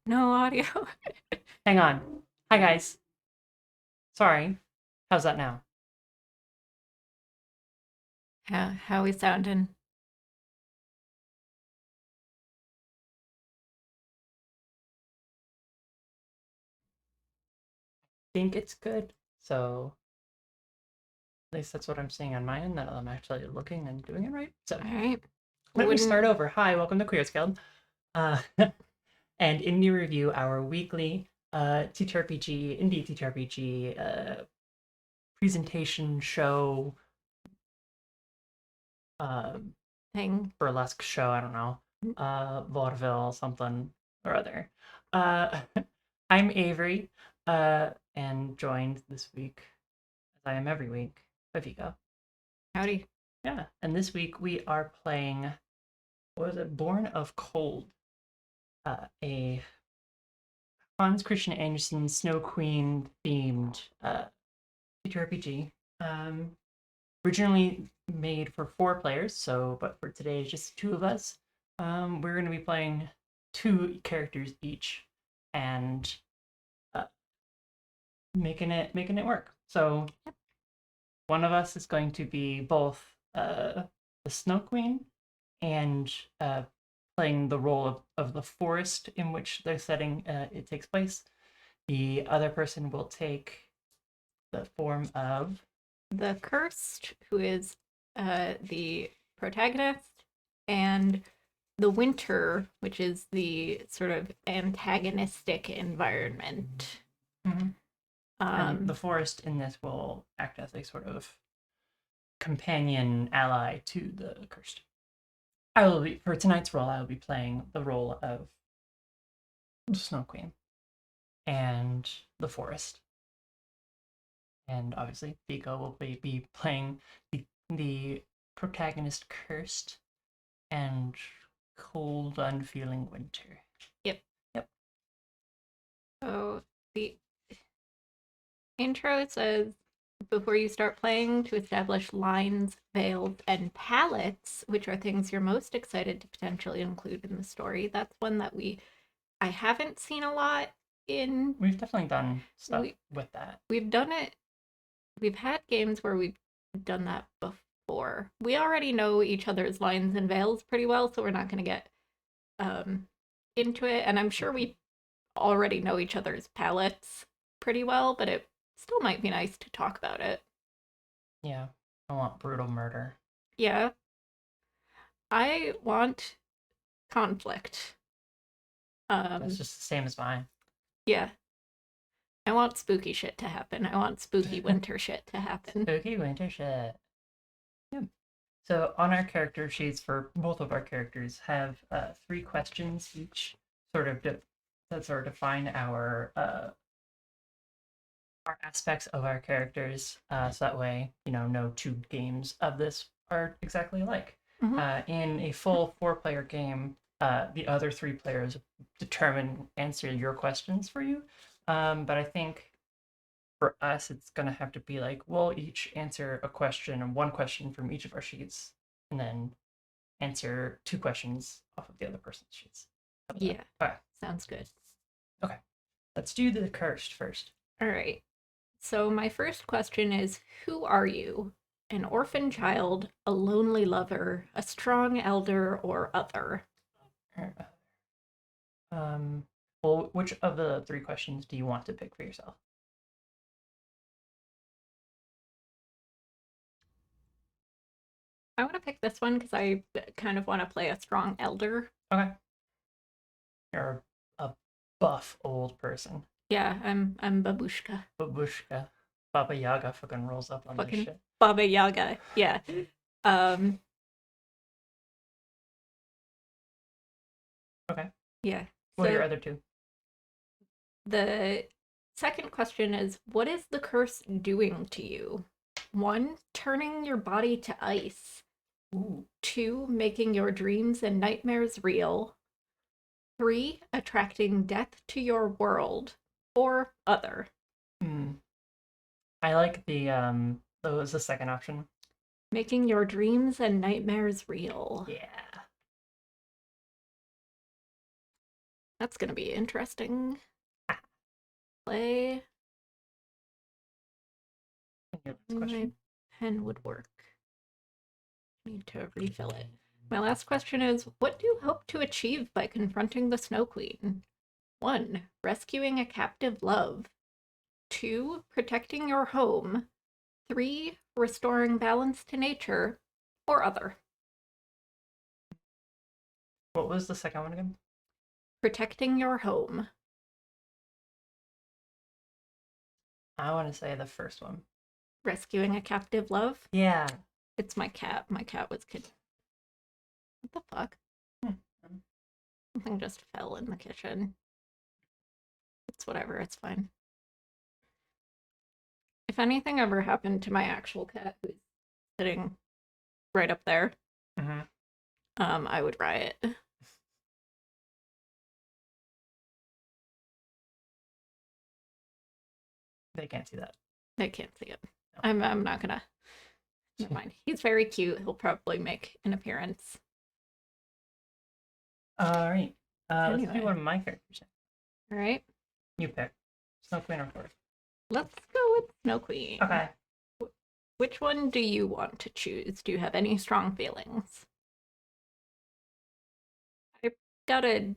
No audio. Hang on. Hi, guys. Sorry. How's that now? How we sounding? Think it's good. So, at least that's what I'm seeing on my end, that I'm actually looking and doing it right. So, All right. let me Wouldn't start over. Hi, welcome to Queers Guild. Uh, and indieRevue, our weekly TTRPG, indie TTRPG presentation show, uh, thing. burlesque show, I don't know, vaudeville, something or other. Uh, I'm Avery, and joined this week, as I am every week, by Vico. Howdy. Yeah, and this week we are playing, what was it, Born of Cold, a Hans Christian Andersen Snow Queen themed TTRPG. Um, Originally made for 4 players, so but for today, just 2 of us. We're going to be playing 2 characters each, and uh, making it work. So one of us is going to be both the Snow Queen and playing the role of the forest in which the setting it takes place. The other person will take the form of The Cursed, who is the protagonist, and the Winter, which is the sort of antagonistic environment. Mhm. And the Um, forest in this will act as a sort of companion ally to the cursed. I will be for tonight's role. I will be playing the role of the Snow Queen and the forest, and obviously Vico will be playing the protagonist cursed and cold, unfeeling winter. yep. Yep. So the intro says before you start playing to establish lines, veils, and palettes, which are things you're most excited to potentially include in the story. That's one that I haven't seen a lot in. We've definitely done stuff we with that. we've done it. We've had games where we've done that before. We already know each other's lines and veils pretty well, so we're not going to get um into it. And I'm sure we already know each other's palettes pretty well, but it still might be nice to talk about it. Yeah. I want brutal murder. Yeah, I want conflict. That's Um, just the same as mine. yeah, I want spooky shit to happen. I want spooky winter shit to happen. Spooky winter shit. Yeah. So on our character sheets for both of our characters have 3 questions each, sort of that sort of define our aspects of our characters. So that way, no 2 games of this are exactly alike. Mm-hmm. In a full 4-player game, the other 3 players determine answer your questions for you. But I think for us, it's gonna have to be like we'll each answer a question and 1 question from each of our sheets, and then answer 2 questions off of the other person's sheets. How about Yeah, that? Okay. sounds good. Okay. Let's do the cursed first. All right. So, my first question is, who are you? An orphan child, a lonely lover, a strong elder, or other? Um, well, which of the 3 questions do you want to pick for yourself? I want to pick this one because I kind of want to play a strong elder. Okay. You're a buff old person. Yeah, I'm Babushka. Babushka. Baba Yaga fucking rolls up on this Fucking shit. Baba Yaga. Yeah. Um, Okay. yeah. What are your So other 2? the second question is, what is the curse doing to you? One, turning your body to ice. Ooh. Two, making your dreams and nightmares real. Three, attracting death to your world. Or other. Hmm. I like that was the second option. Making your dreams and nightmares real. Yeah. That's gonna be interesting. Play. Your last My question. pen would work. Need to refill it. My last question is, what do you hope to achieve by confronting the Snow Queen? 1. Rescuing a captive love. 2. Protecting your home. 3. Restoring balance to nature. Or other. What was the second one again? Protecting your home. I want to say the first one. Rescuing a captive love. Yeah. It's my cat. My cat was kid. What the fuck? Something just fell in the kitchen. It's whatever, it's fine. If anything ever happened to my actual cat, who's sitting right up there, I would riot. They can't see that. I can't see it. No. I'm not gonna. Never mind. He's very cute. He'll probably make an appearance. All right. Let's Anyway. do one of my characters. All right. You pick. Snow Queen or Forest? Let's go with Snow Queen. Okay. Which one do you want to choose? Do you have any strong feelings? I got a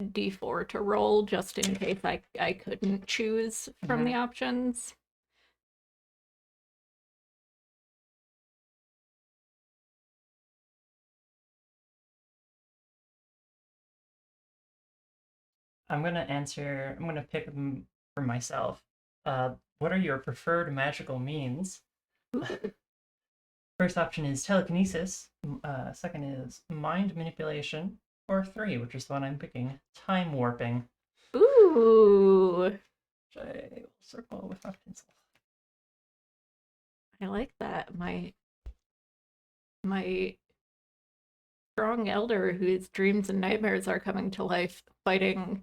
D4 to roll just in case I couldn't choose from the options. I'm gonna pick for myself. What are your preferred magical means? First option is telekinesis. Second is mind manipulation. Or 3, which is the one I'm picking, time warping. Ooh. Which I will circle with my pencil. I like that. My strong elder whose dreams and nightmares are coming to life fighting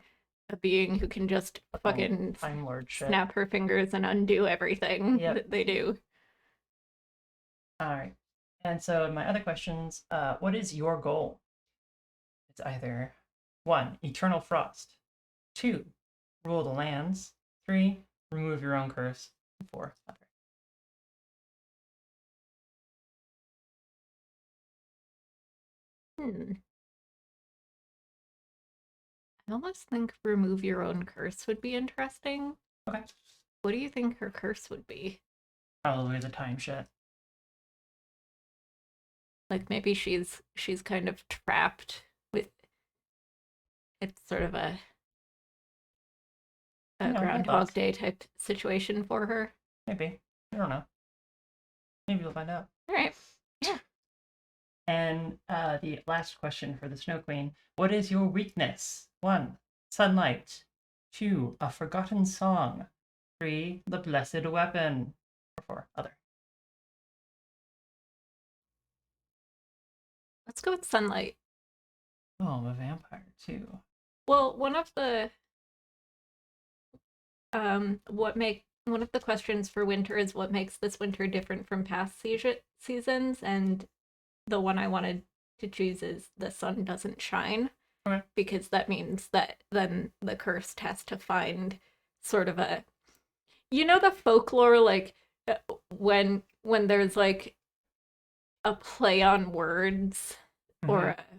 a being who can just fucking Time Lord shit. snap her fingers and undo everything that they do. Alright. And so my other questions, what is your goal? It's either 1. Eternal frost. 2. Rule the lands. 3. Remove your own curse. 4. Other. I almost think remove your own curse would be interesting. Okay. What do you think her curse would be? Probably the time shit. Like maybe she's kind of trapped with it's sort of a Groundhog Day type situation for her. Maybe. I don't know. Maybe we'll find out. All right. Yeah. And the last question for the Snow Queen. What is your weakness? 1. Sunlight. 2. A forgotten song. 3. The blessed weapon. Or 4. Other. Let's go with sunlight. Oh, I'm a vampire too. Well, one of the questions for winter is what makes this winter different from past seasons, and the one I wanted to choose is the sun doesn't shine. Okay. Because that means that then the cursed has to find sort of a, the folklore, like when there's like a play on words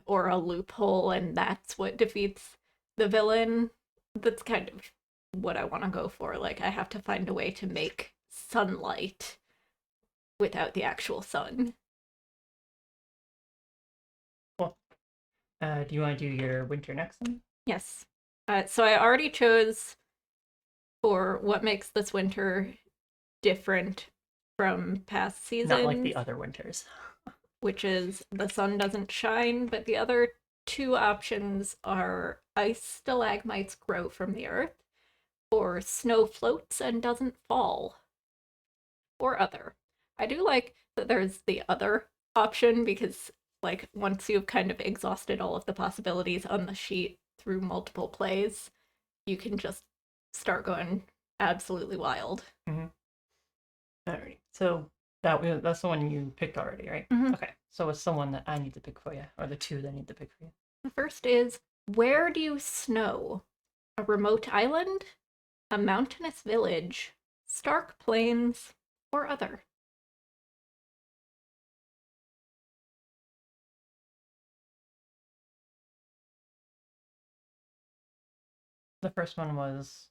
or a loophole, and that's what defeats the villain. That's kind of what I want to go for. Like I have to find a way to make sunlight without the actual sun. Cool. Do you want to do your winter next one? Yes. So I already chose for what makes this winter different from past seasons. Not like the other winters. Which is the sun doesn't shine, but the other 2 options are ice stalagmites grow from the earth, or snow floats and doesn't fall, or other. I do like that there's the other option because, like, once you've kind of exhausted all of the possibilities on the sheet through multiple plays, you can just start going absolutely wild. Mm-hmm. All right. So that's the one you picked already, right? Mm-hmm. Okay. So it's the one that I need to pick for you, or the 2 that I need to pick for you. The first is Where do you snow? A remote island, a mountainous village, stark plains, or other? The first one was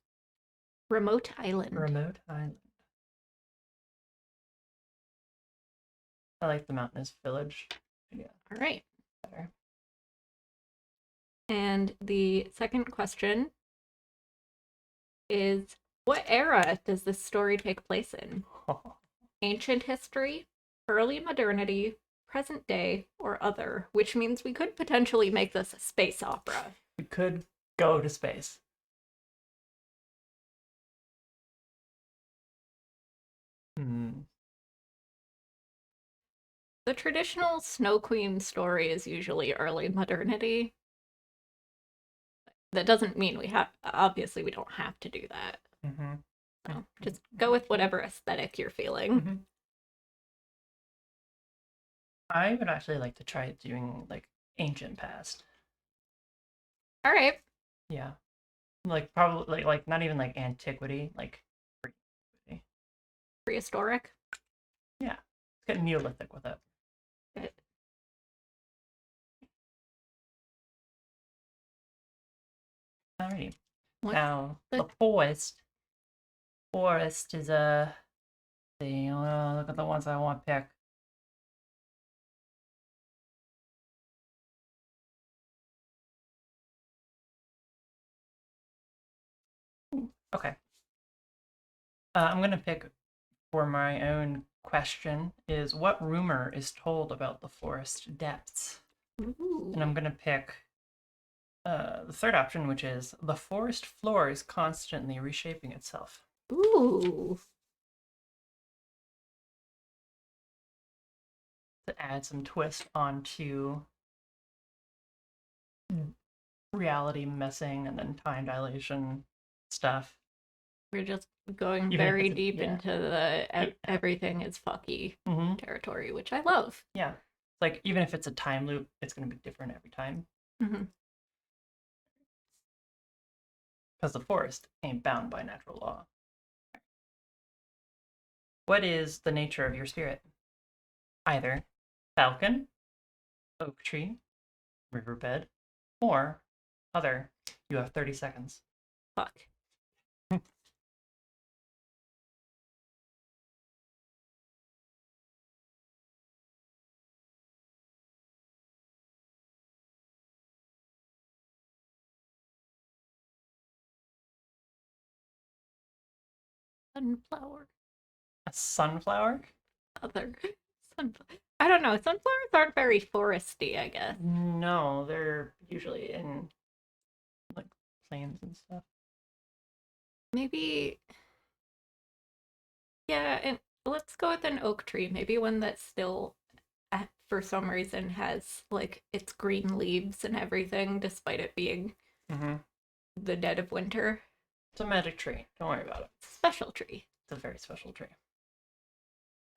Remote island. remote island. I like the mountainous village. Yeah, All right. better. And the second question is, what era does this story take place in? Ancient history, early modernity, present day, or other, which means we could potentially make this a space opera. We could go to space. Hmm. The traditional Snow Queen story is usually early modernity. That doesn't mean obviously, we don't have to do that. Mm-hmm. So just go with whatever aesthetic you're feeling. Mm-hmm. I would actually like to try doing like ancient past. All right. Yeah, like probably like not even like antiquity, like pre-antiquity. Prehistoric. Yeah, let's get Neolithic with it. Good. Alrighty. What's Now the the forest. Forest is a. See, look at the ones I want to pick. Okay. I'm gonna pick for my own question is what rumor is told about the forest depths? Ooh. And I'm gonna pick the third option, which is the forest floor is constantly reshaping itself. Ooh. To add some twist onto reality messing and then time dilation stuff. We're just going Even if very it's deep into the everything is fucky Mm-hmm. territory, which I love. Yeah. Like even if it's a time loop, it's gonna be different every time. Mm-hmm. Because the forest ain't bound by natural law. What is the nature of your spirit? Either falcon, oak tree, riverbed, or other. You have 30 seconds. Fuck. Sunflower. A sunflower? Other. Sunflower. I don't know. Sunflowers aren't very foresty, I guess. No, they're usually in like plains and stuff. Maybe. Yeah, and let's go with an oak tree. Maybe one that still, for some reason, has like its green leaves and everything, despite it being Mm-hmm. the dead of winter. It's a magic tree. Don't worry about it. Special tree. It's a very special tree.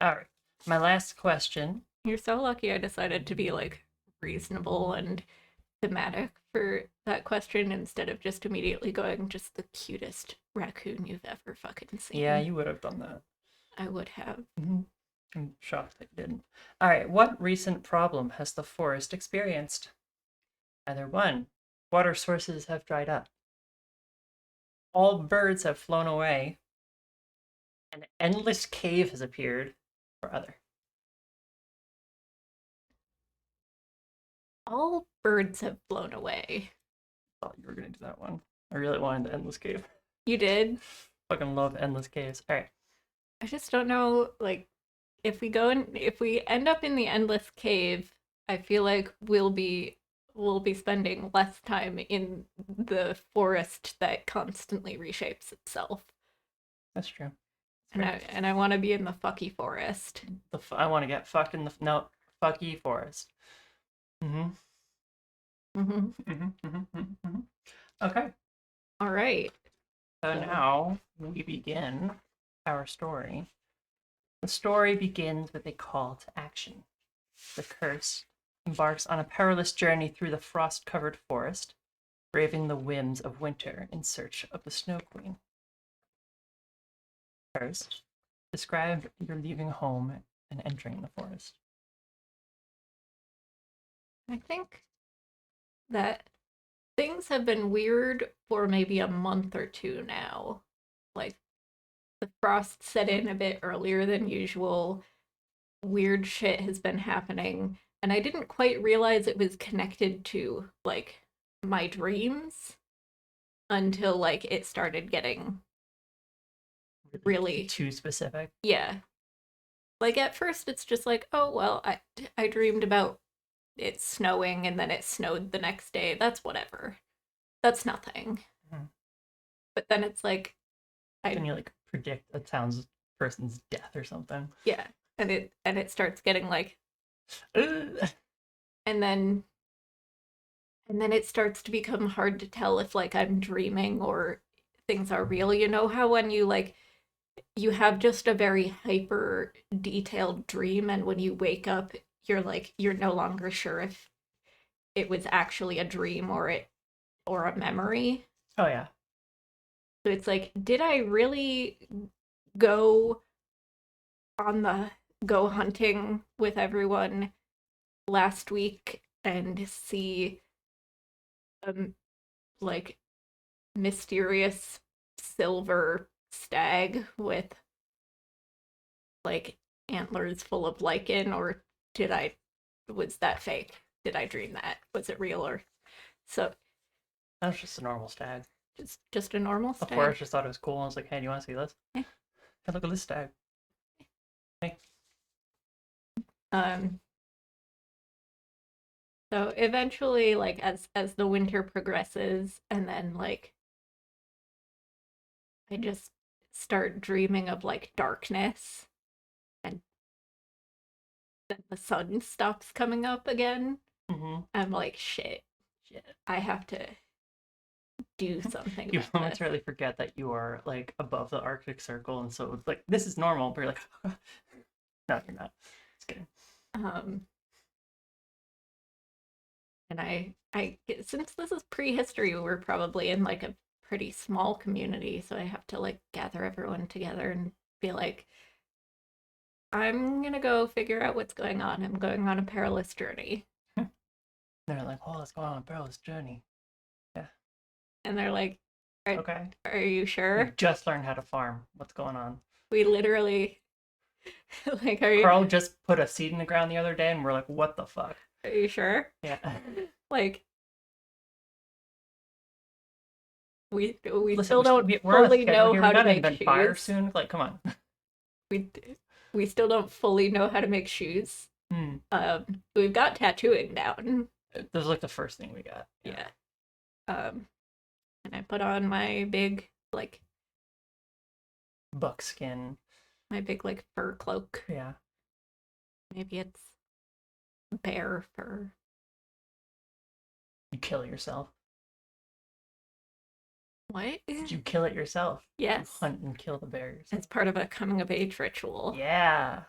All right. My last question. You're so lucky I decided to be like reasonable and thematic for that question instead of just immediately going just the cutest raccoon you've ever fucking seen. Yeah, you would have done that. I would have. Mm-hmm. I'm shocked that you didn't. All right. What recent problem has the forest experienced? Either one, water sources have dried up, all birds have flown away, an endless cave has appeared, or other. All birds have flown away. Thought you were gonna do that one. I really wanted the endless cave. You did? Fucking love endless caves. All right. I just don't know, like, if we end up in the endless cave, I feel like we'll be spending less time in the forest that constantly reshapes itself. That's true. And I want to be in the fucky forest. I want to get fucked in the no fucky forest. Mm-hmm. Mm-hmm. Mm-hmm. Mm-hmm. Mm-hmm. Okay. All right. So now we begin our story. The story begins with a call to action. The curse embarks on a perilous journey through the frost-covered forest. braving the whims of winter in search of the Snow Queen. First, describe your leaving home and entering the forest. I think that things have been weird for maybe a month or two now. Like, the frost set in a bit earlier than usual. Weird shit has been happening, and I didn't quite realize it was connected to, like, my dreams until, like, it started getting really. Too specific. Yeah. Like, at first, it's just like, oh, well, I dreamed about it snowing, and then it snowed the next day. That's whatever. That's nothing. Mhm. But then it's like, Can you like predict a person's death or something? yeah, and it starts getting like, Ugh. and then it starts to become hard to tell if like I'm dreaming or things are real. You know how when you like you have just a very hyper detailed dream, and when you wake up you're like you're no longer sure if it was actually a dream or a memory. Oh yeah. So it's like, did I really go on the go hunting with everyone last week and see like mysterious silver stag with like antlers full of lichen, or did I was that fake? Did I dream that? Was it real? Or so That was just a normal stag. just a normal The stag? forest just thought it was cool and was like, hey, do you want to see this? Yeah. Hey, look at this stag. Hey. Um so eventually, like as the winter progresses, and then like I just start dreaming of like darkness, and then the sun stops coming up again. Mm-hmm. I'm like, shit, I have to do something You about this. momentarily forget that you are like above the Arctic Circle, and so it's like this is normal, but you're like, no, you're not. Just kidding. And I since this is prehistory, we're probably in like a pretty small community, so I have to like gather everyone together and be like, I'm gonna go figure out what's going on. I'm going on a perilous journey. They're like, oh, let's go on a perilous journey. Yeah. And they're like, Okay. are you We sure? just learned how to farm. What's going on? We literally like, are Carl just put a seed in the ground the other day, and we're like, what the fuck? you sure? Yeah. Like, we Listen, still don't we're on a fully schedule know here. how We to gotta make invent fire shoes. soon. Like, come on. We still don't fully know how to make shoes. Hmm. We've got tattooing down. This is like the first thing we got. Yeah. And I put on my big like Buckskin. like fur cloak. Yeah. Maybe it's bear fur. You kill it yourself. What? Did you kill it yourself? Yes. You hunt and kill the bears. It's part of a coming of age ritual. Yeah.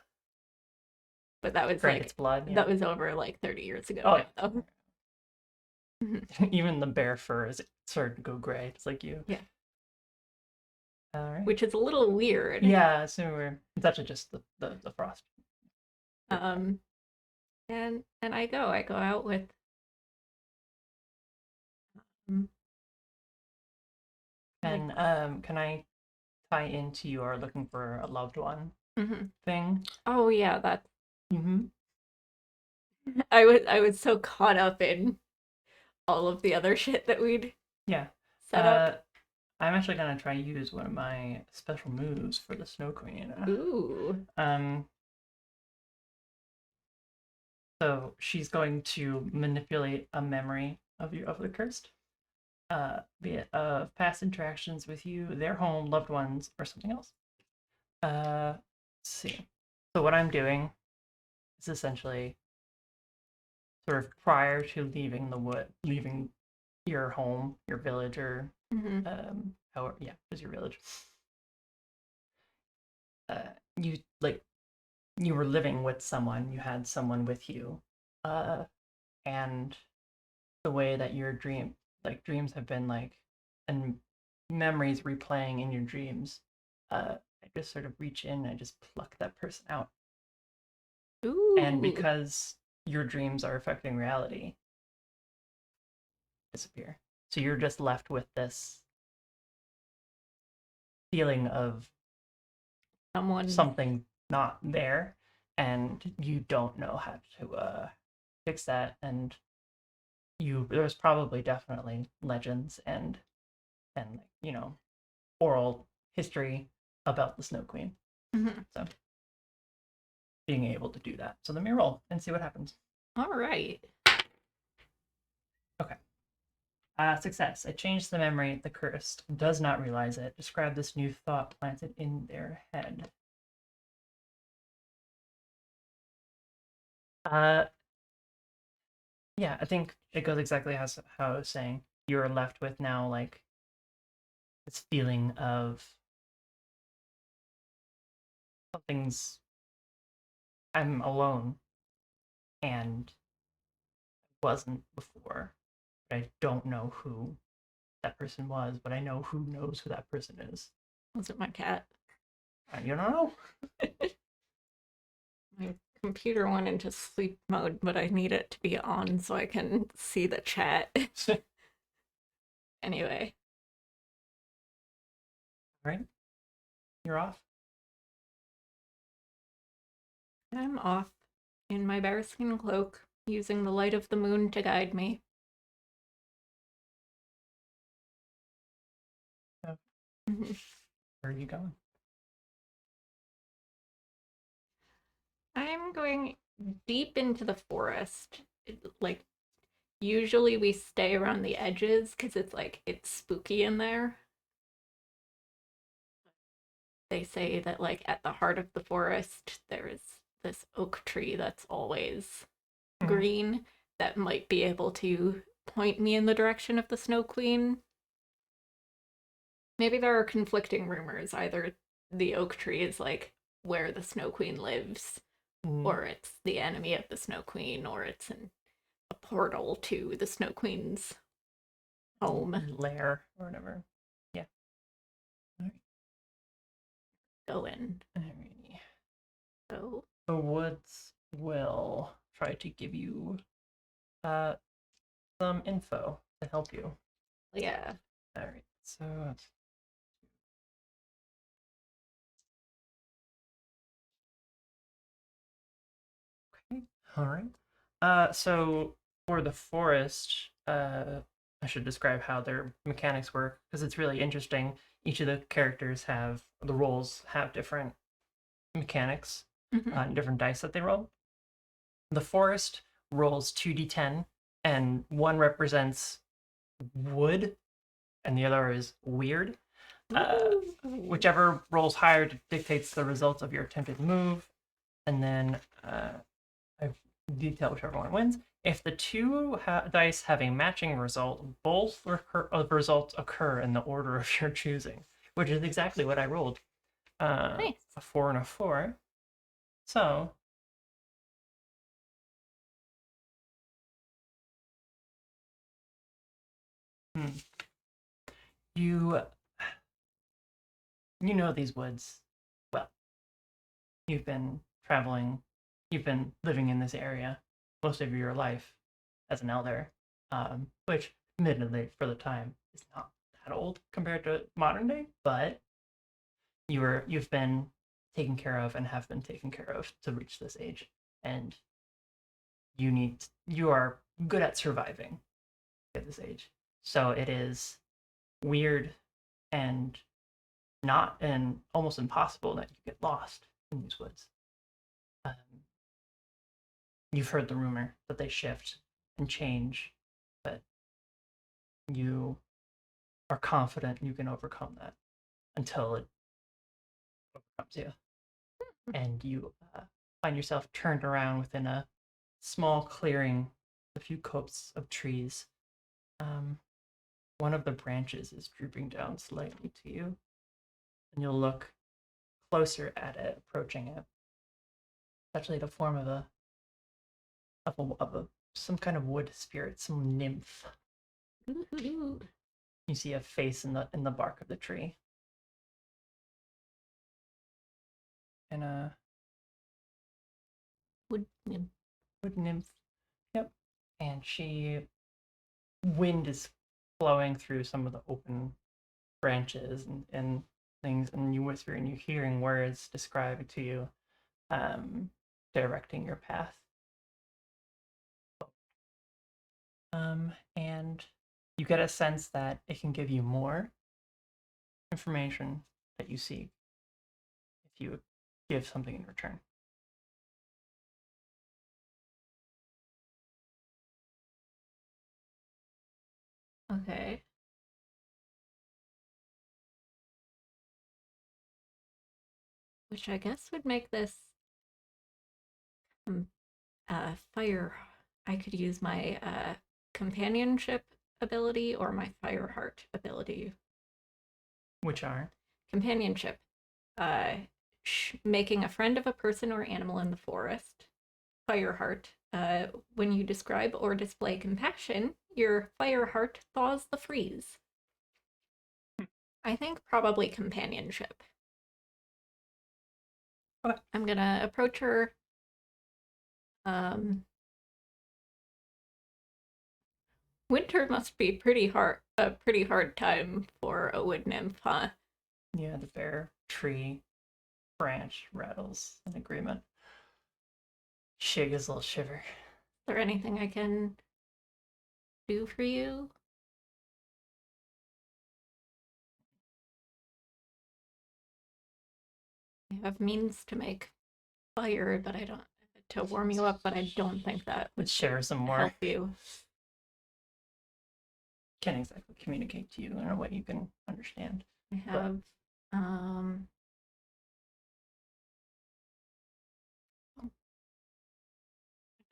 But that was Drink like its blood. Yeah. that was over like 30 years ago. Oh, now, even the bear fur is starting to go gray. It's like you. Yeah. All right. Which is a little weird. Yeah, so it's actually just the frost. And I go out with And can I tie into your looking for a loved one thing? Oh yeah, that Mm-hmm. I was so caught up in all of the other shit that we'd Yeah. set up. I'm actually gonna try use one of my special moves for the Snow Queen. Ooh. So she's going to manipulate a memory of the cursed, be it of past interactions with you, their home, loved ones, or something else. Let's see. So what I'm doing is essentially sort of prior to leaving your home, your village, or however, yeah, is your village. You like you were living with someone, you had someone with you, and the way that your dream like dreams have been like, and memories replaying in your dreams, I just sort of reach in and I just pluck that person out. And Ooh, because your dreams are affecting reality, disappear. So you're just left with this feeling of someone. something not there, and you don't know how to fix that. And there's probably definitely legends and oral history about the Snow Queen. Mhm. So being able to do that. So let me roll and see what happens. All right. Okay. Success. I changed the memory. The cursed does not realize it. Describe this new thought planted in their head. Uh, yeah, I think it goes exactly how I was saying. You're left with now like this feeling of something's I'm alone and wasn't before. But I don't know who that person was, but I know who knows who that person is. Was it my cat? You don't know. My computer went into sleep mode, but I need it to be on so I can see the chat. Anyway, Right? You're off. I'm off in my bearskin cloak, using the light of the moon to guide me. Mhm. Where are you going? I'm going deep into the forest. Like, usually we stay around the edges because it's spooky in there. They say that, like, at the heart of the forest, there is this oak tree that's always Mm-hmm. green that might be able to point me in the direction of the Snow Queen. Maybe there are conflicting rumors. Either the oak tree is like where the Snow Queen lives, Mm-hmm. or it's the enemy of the Snow Queen, or it's a portal to the Snow Queen's home. Lair or whatever. Yeah. All right. Go in. Alrighty. So, The woods will try to give you uh some info to help you. yeah. All right. So okay. All right. So for the forest, I should describe how their mechanics work because it's really interesting. Each of the characters have the roles have different mechanics Mhm. and different dice that they roll. The forest rolls 2d10, and one represents wood, and the other is weird. Whichever rolls higher dictates the results of your attempted move, and then I detail whichever one wins. If the two dice have a matching result, both results occur in the order of your choosing, which is exactly what I rolled. Nice. A 4 and a 4. So, hmm, you you know these woods well. You've been traveling, you've been living in this area most of your life as an elder, which, admittedly, for the time, is not that old compared to modern day, but you've been taken care of and have been taken care of to reach this age, and you are good at surviving at this age. So it is weird and not and almost impossible that you get lost in these woods. Um, you've heard the rumor that they shift and change, but you are confident you can overcome that until it overcomes you. And you find yourself turned around within a small clearing, a few copses of trees. Um, one of the branches is drooping down slightly to you, and you'll look closer at it, approaching it. It's actually the form of some kind of wood spirit, some nymph. Ooh. You see a face in the bark of the tree. And a Wood nymph. wood nymph. Yep. And wind is flowing through some of the open branches and things, and you whisper and you're hearing words described to you, directing your path. And you get a sense that it can give you more information that you seek if you give something in return. Okay. Which I guess would make this fire. I could use my companionship ability or my fire heart ability. Which are? Companionship, uh, making a friend of a person or animal in the forest. Fire heart, when you describe or display compassion, your fire heart thaws the freeze. I think probably companionship. Okay. I'm gonna approach her. Winter must be a pretty hard time for a wood nymph, huh? Yeah, the bare tree branch rattles in agreement. She gives a little shiver. Is there anything I can do for you? I have means to make fire, but I don't to warm you up, but I don't think that would Let's share some more. help you. Can't exactly communicate to you in a way you can understand. I have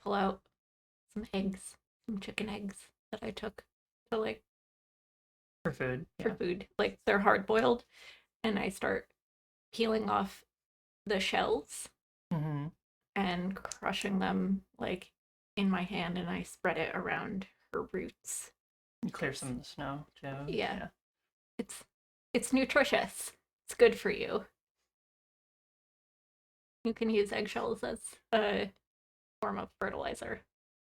pull out some eggs, some chicken eggs that I took to like For food. for food. Like they're hard boiled, and I start peeling off the shells Mm-hmm. and crushing them like in my hand, and I spread it around her roots. You clear some of the snow too. Yeah. It's nutritious. It's good for you. You can use eggshells as a form of fertilizer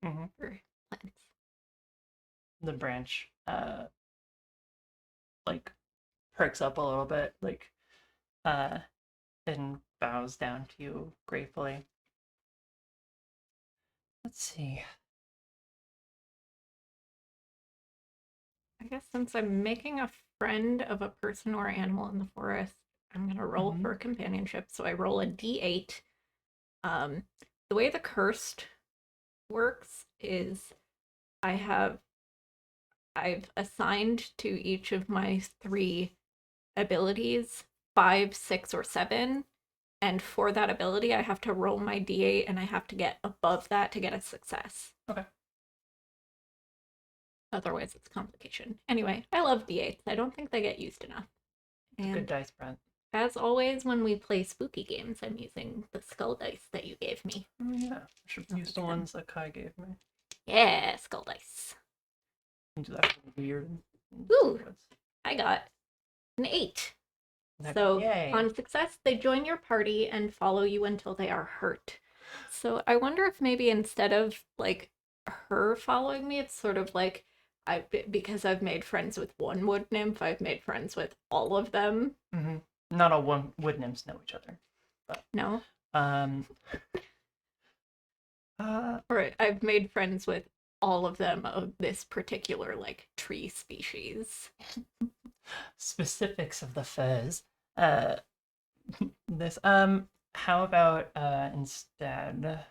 Mm-hmm. for plants. The branch, like perks up a little bit, like, and bows down to you gratefully. Let's see. I guess since I'm making a friend of a person or animal in the forest, I'm gonna roll for companionship. So I roll a d8. The way the cursed works is I have I've assigned to each of my 3 abilities 5, 6, or 7. And for that ability, I have to roll my d8 and I have to get above that to get a success. Okay. Otherwise, it's complication. Anyway, I love d8s. I don't think they get used enough. It's a good dice, Brent. As always, when we play spooky games, I'm using the skull dice that you gave me. Oh, yeah. I should use the ones that Kai gave me. Yeah, skull dice. Do that for weird. Ooh, I got an 8. So yay. On success, they join your party and follow you until they are hurt. So I wonder if maybe instead of like her following me, it's sort of like because I've made friends with one wood nymph, I've made friends with all of them. Mm-hmm. Not all wood nymphs know each other. But, no. Um. Or I've made friends with all of them of this particular like tree species. Specifics of the furs. This how about instead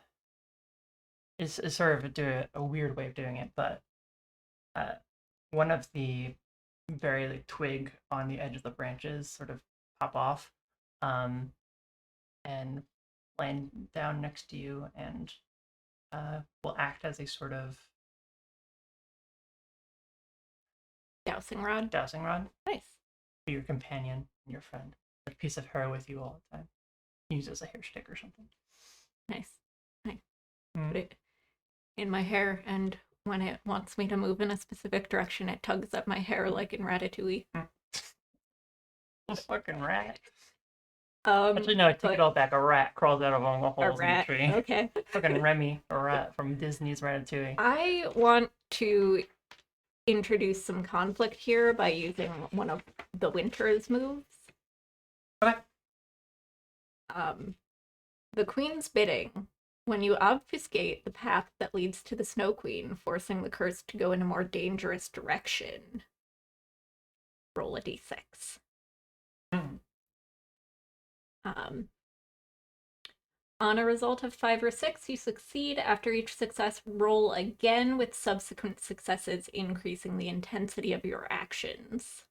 is sort of a weird way of doing it, but one of the very like twig on the edge of the branches sort of pop off and land down next to you and will act as a sort of Dowsing rod. Nice. Be your companion and your friend. A piece of her with you all the time. Use it as a hair stick or something. Nice. Put it in my hair and when it wants me to move in a specific direction, it tugs at my hair like in Ratatouille. A fucking rat. Um, Actually, no, I take it but all back. A rat crawls out of one of the a holes in the rat. tree. Okay. Fucking Remy, a rat from Disney's Ratatouille. I want to introduce some conflict here by using one of the Winter's moves. Okay. The Queen's Bidding. When you obfuscate the path that leads to the Snow Queen, forcing the curse to go in a more dangerous direction, roll a d6. Mm. On a result of 5 or 6, you succeed. After each success, roll again with subsequent successes, increasing the intensity of your actions.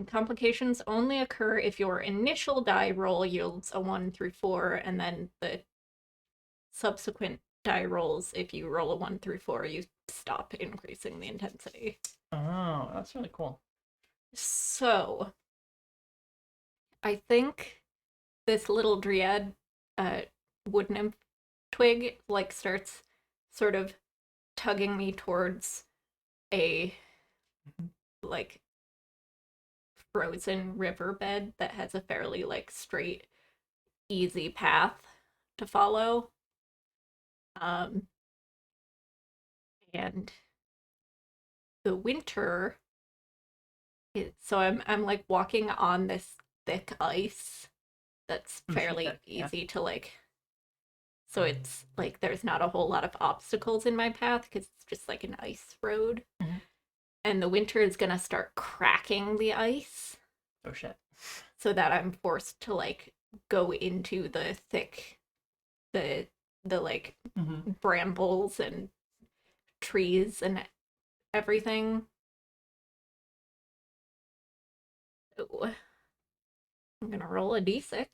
Complications only occur if your initial die roll yields a 1 through 4, and then the subsequent die rolls, if you roll a 1 through 4, you stop increasing the intensity. Oh, that's really cool. So, I think this little dryad wood nymph twig like starts sort of tugging me towards a like frozen riverbed that has a fairly like straight, easy path to follow. And the winter so I'm like walking on this thick ice that's fairly easy to like, so it's like there's not a whole lot of obstacles in my path because it's just like an ice road. Mm-hmm. And the winter is gonna start cracking the ice. Oh shit. So that I'm forced to like go into the thick the like brambles and trees and everything. Ooh. I'm gonna roll a d6.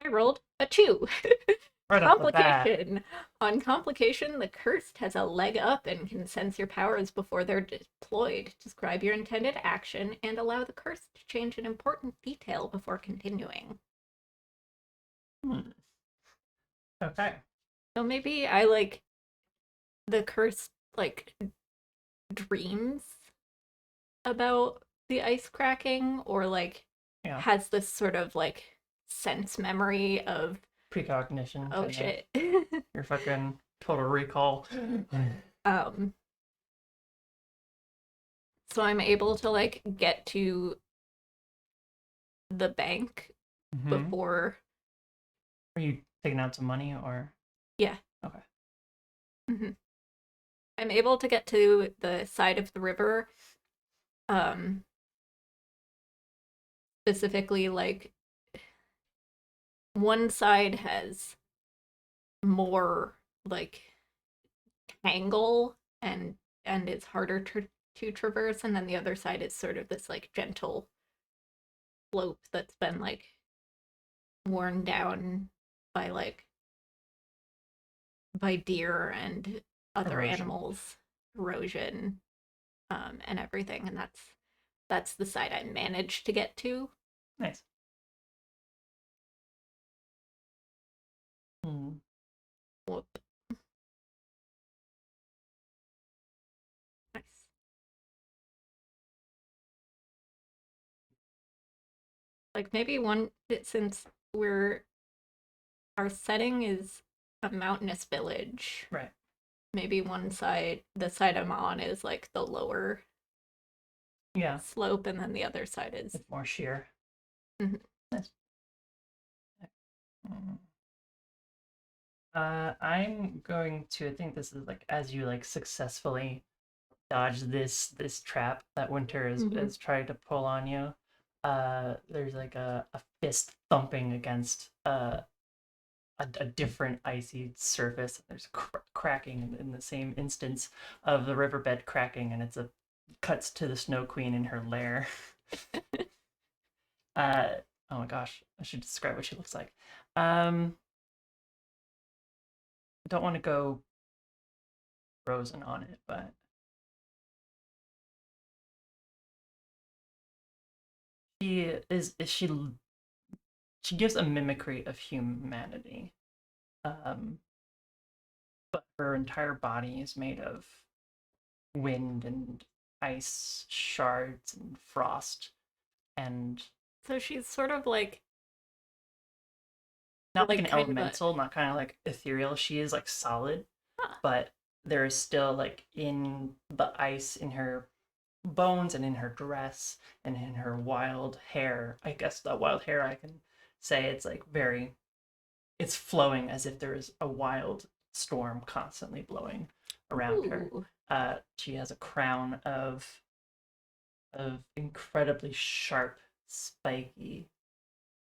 I rolled a 2. Right off the bat. Complication. On complication, the cursed has a leg up and can sense your powers before they're deployed. Describe your intended action and allow the curse to change an important detail before continuing. Okay. So maybe I like the curse like dreams about the ice cracking, or like has this sort of like sense memory of precognition. Oh shit. Your fucking total recall. So I'm able to like get to the bank before. Are you taking out some money or? Yeah. Okay. I'm able to get to the side of the river. Specifically, like one side has more like tangle and it's harder to traverse, and then the other side is sort of this like gentle slope that's been like worn down by like by deer and other animals, erosion, and everything, and that's the side I managed to get to. Nice. Whoop. Nice. Like maybe one, since we're our setting is a mountainous village. Right. Maybe one side, the side I'm on, is like the lower slope, and then the other side is it's more sheer. Nice. I'm going to. I think this is like as you like successfully dodge this trap that Winter is trying to pull on you. There's like a fist thumping against a different icy surface. There's cracking in the same instance of the riverbed cracking, and it's a cuts to the Snow Queen in her lair. Oh my gosh, I should describe what she looks like. I don't want to go frozen on it, but she is she she gives a mimicry of humanity, um, but her entire body is made of wind and ice shards and frost, and So she's sort of like not like an kind of a elemental, not kind of like ethereal. She is like solid, huh. but there is still like in the ice in her bones and in her dress and in her wild hair. I guess the wild hair I can say it's like very it's flowing as if there is a wild storm constantly blowing around her. Ooh. She has a crown of incredibly sharp, spiky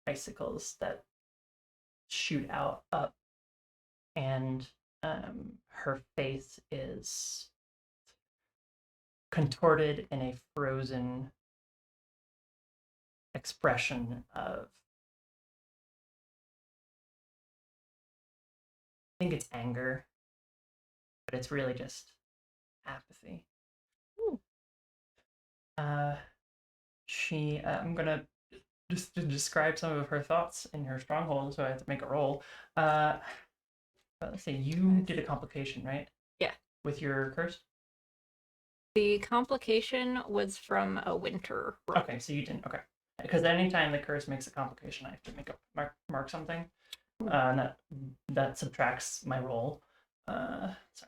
icicles that shoot out up, and her face is contorted in a frozen expression of I think it's anger, but it's really just apathy. Ooh. Uh, I'm gonna just to describe some of her thoughts in her stronghold, so I have to make a roll. Uh, let's see, you did a complication, right? Yeah. With your curse? The complication was from a winter roll. Okay, so you didn't. Okay. Because anytime the curse makes a complication, I have to make a mark something. And that subtracts my roll. So.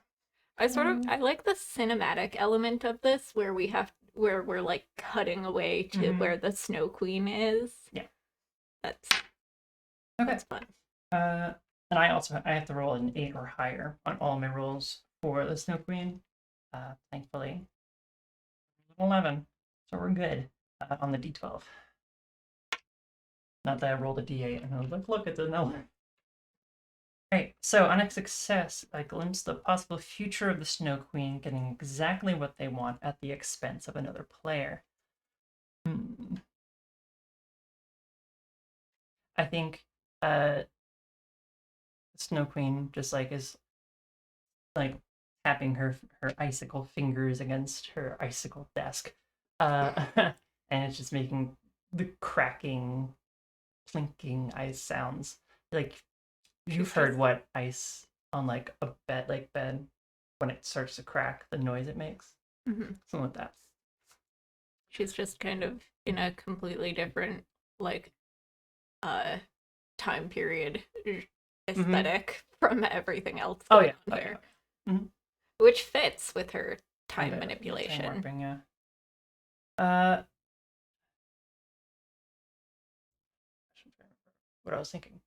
I like the cinematic element of this where we're like cutting away to where the Snow Queen is. Yeah. That's Okay. that's fun. And I have to roll an 8 or higher on all my rolls for the Snow Queen. Thankfully, 11, so we're good on the D12. Not that I rolled a D8 and I was like, look, it's an 11. Right, so on a success, I glimpse the possible future of the Snow Queen getting exactly what they want at the expense of another player. I think Snow Queen just like is like tapping her icicle fingers against her icicle desk, and it's just making the cracking, clinking ice sounds. Like you've heard what ice on like a bed when it starts to crack, the noise it makes. Something like that. She's just kind of in a completely different like uh time period aesthetic from everything else going on here. Which fits with her time manipulation. Time warping, yeah. What I was thinking.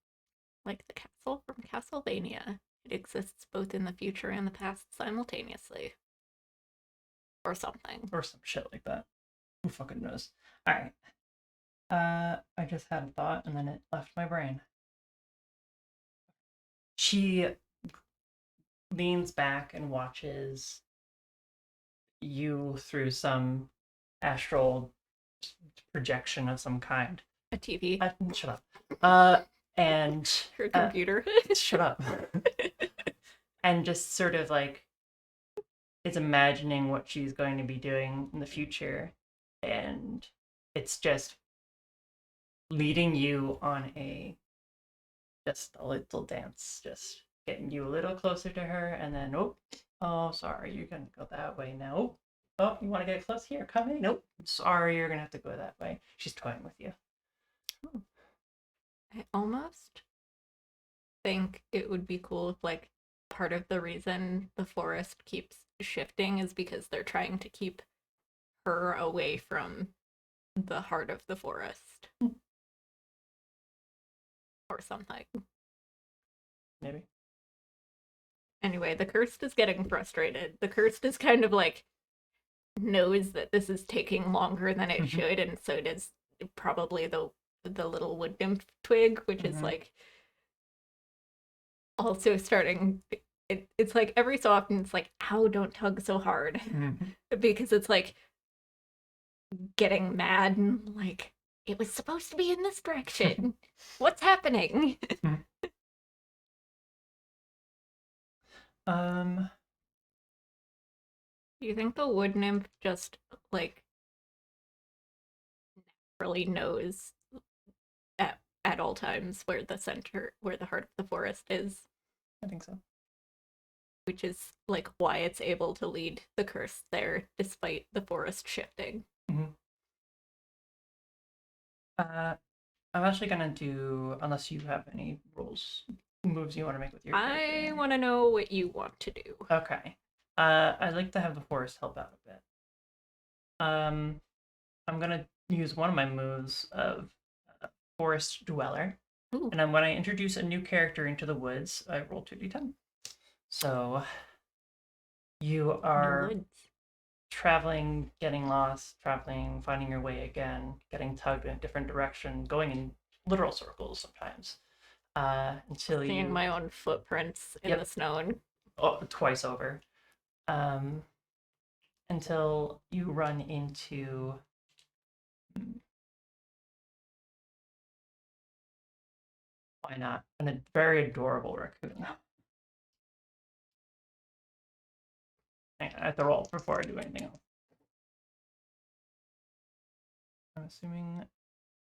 Like the castle from Castlevania. It exists both in the future and the past simultaneously. Or something. Or some shit like that. Who fucking knows? Alright. I just had a thought and then it left my brain. She leans back and watches you through some astral projection of some kind. A TV. Shut up. And her computer. Shut up. And just sort of like is imagining what she's going to be doing in the future, and it's just leading you on just a little dance, just getting you a little closer to her, and then oh sorry, you're gonna go that way now. Oh, you want to get close here? Come in. Nope. I'm sorry, you're gonna have to go that way. She's toying with you. I almost think it would be cool if like part of the reason the forest keeps shifting is because they're trying to keep her away from the heart of the forest. Or something. Maybe. Anyway, the cursed is getting frustrated. The cursed is kind of like knows that this is taking longer than it should, and so does probably the little wood nymph twig, which is like also starting it's like every so often it's like, ow, don't tug so hard. Because it's like getting mad and like it was supposed to be in this direction. What's happening? Do you think the wood nymph just like naturally knows at all times where the heart of the forest is, I think so. which is like why it's able to lead the curse there despite the forest shifting. Mm-hmm. I'm actually gonna do, unless you have any rules, moves you want to make with your I character. want to know what you want to do. Okay. I'd like to have the forest help out a bit. I'm gonna use one of my moves of Forest Dweller, Ooh, and then when I introduce a new character into the woods, I roll 2d10. So you new are woods. traveling, getting lost, traveling, finding your way again, getting tugged in a different direction, going in literal circles sometimes, until Seeing you, my own footprints in the yep, snow and oh, twice over, um, until you run into, why not, a very adorable raccoon. I have to roll before I do anything else. I'm assuming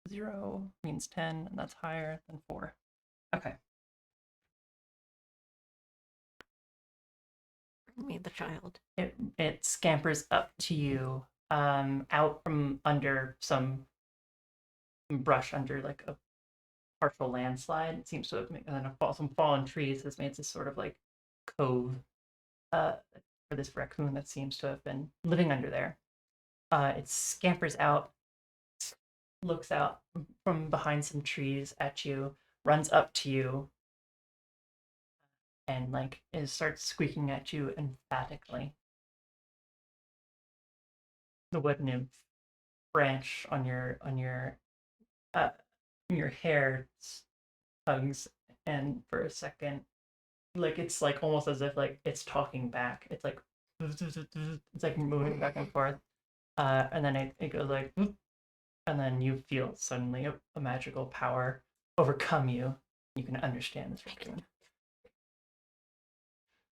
0 means 10, and that's higher than 4. Okay. bring me the child. It scampers up to you, out from under some brush under like a partial landslide. It seems to have made, and then some fallen trees has made this sort of like cove uh, for this raccoon that seems to have been living under there. It scampers out, looks out from behind some trees at you, runs up to you, and like starts squeaking at you emphatically. The wood nymph branch uh, your hair tugs, and for a second, like it's like almost as if like it's talking back. It's like it's like moving back and forth, and then it goes like, and then you feel suddenly a magical power overcome you. You can understand this raccoon.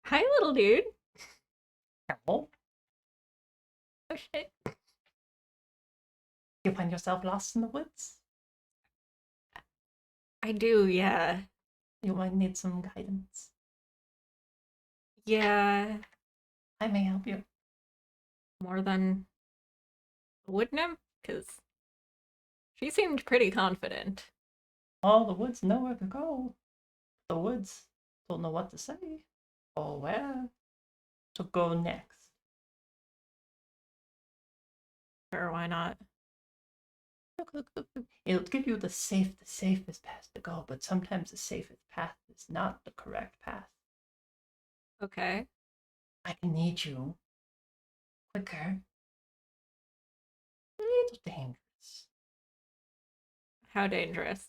Hi, little dude. Oh, Oh shit. you find yourself lost in the woods. I do, yeah. You might need some guidance. Yeah. I may help you. More than a wood nymph? Because she seemed pretty confident. All the woods know where to go. The woods don't know what to say or where to go next. Sure, why not? Look. It'll give you the safest path to go, but sometimes the safest path is not the correct path. Okay. I can lead you quicker, a little dangerous. How dangerous?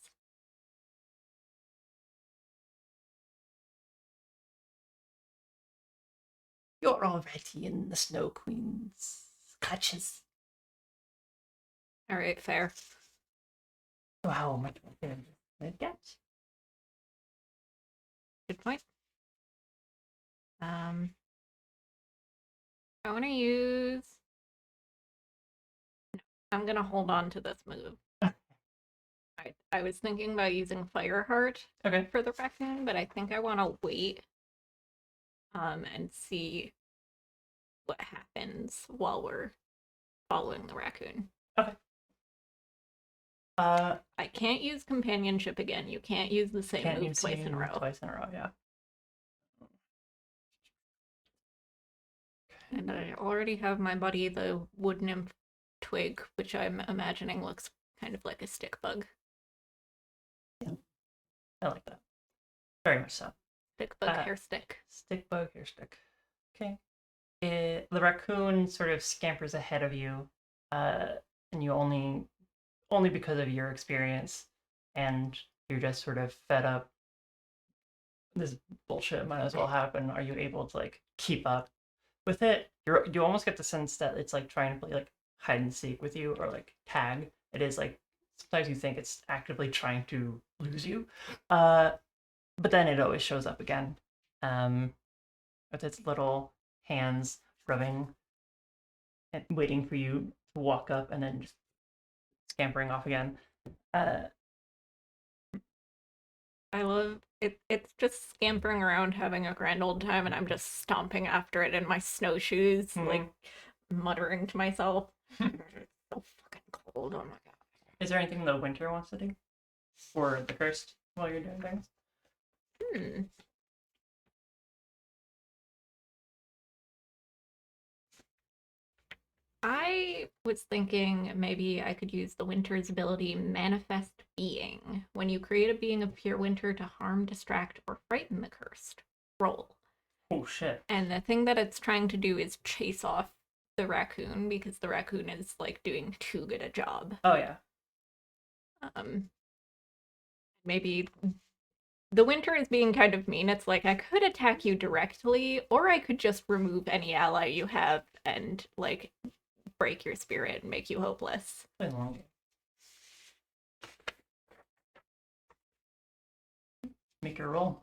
You're already in the Snow Queen's clutches. All right, fair. So how much more dangerous can it get? Good point. Um, I want to use. I'm gonna hold on to this move. I was thinking about using Fireheart Okay. for the raccoon, but I think I want to wait and see what happens while we're following the raccoon. Okay. I can't use companionship again. You can't use the same Can't you move see twice in a row. twice in a row? Yeah. And I already have my buddy, the wood nymph twig, which I'm imagining looks kind of like a stick bug. Yeah. I like that. Very much so. Stick bug hair stick. Stick bug hair stick. Okay. The raccoon sort of scampers ahead of you, and you only because of your experience, and you're just sort of fed up. This bullshit might as well happen. Are you able to like keep up with it? You almost get the sense that it's like trying to play like hide and seek with you or like tag. It is like sometimes you think it's actively trying to lose you, but then it always shows up again, um, with its little hands rubbing and waiting for you to walk up and then just scampering off again. Uh, I love it. It's just scampering around having a grand old time, and I'm just stomping after it in my snowshoes, Mhm. like muttering to myself. It's so fucking cold. Oh my Is there anything the winter wants to do? Or the cursed while you're doing things? god. I was thinking maybe I could use the winter's ability Manifest Being. When you create a being of pure winter to harm, distract, or frighten the cursed, roll. Oh shit. And the thing that it's trying to do is chase off the raccoon because the raccoon is like doing too good a job. Oh yeah. Um, maybe the winter is being kind of mean. It's like I could attack you directly, or I could just remove any ally you have and like break your spirit and make you hopeless. Play a long game. Make your roll.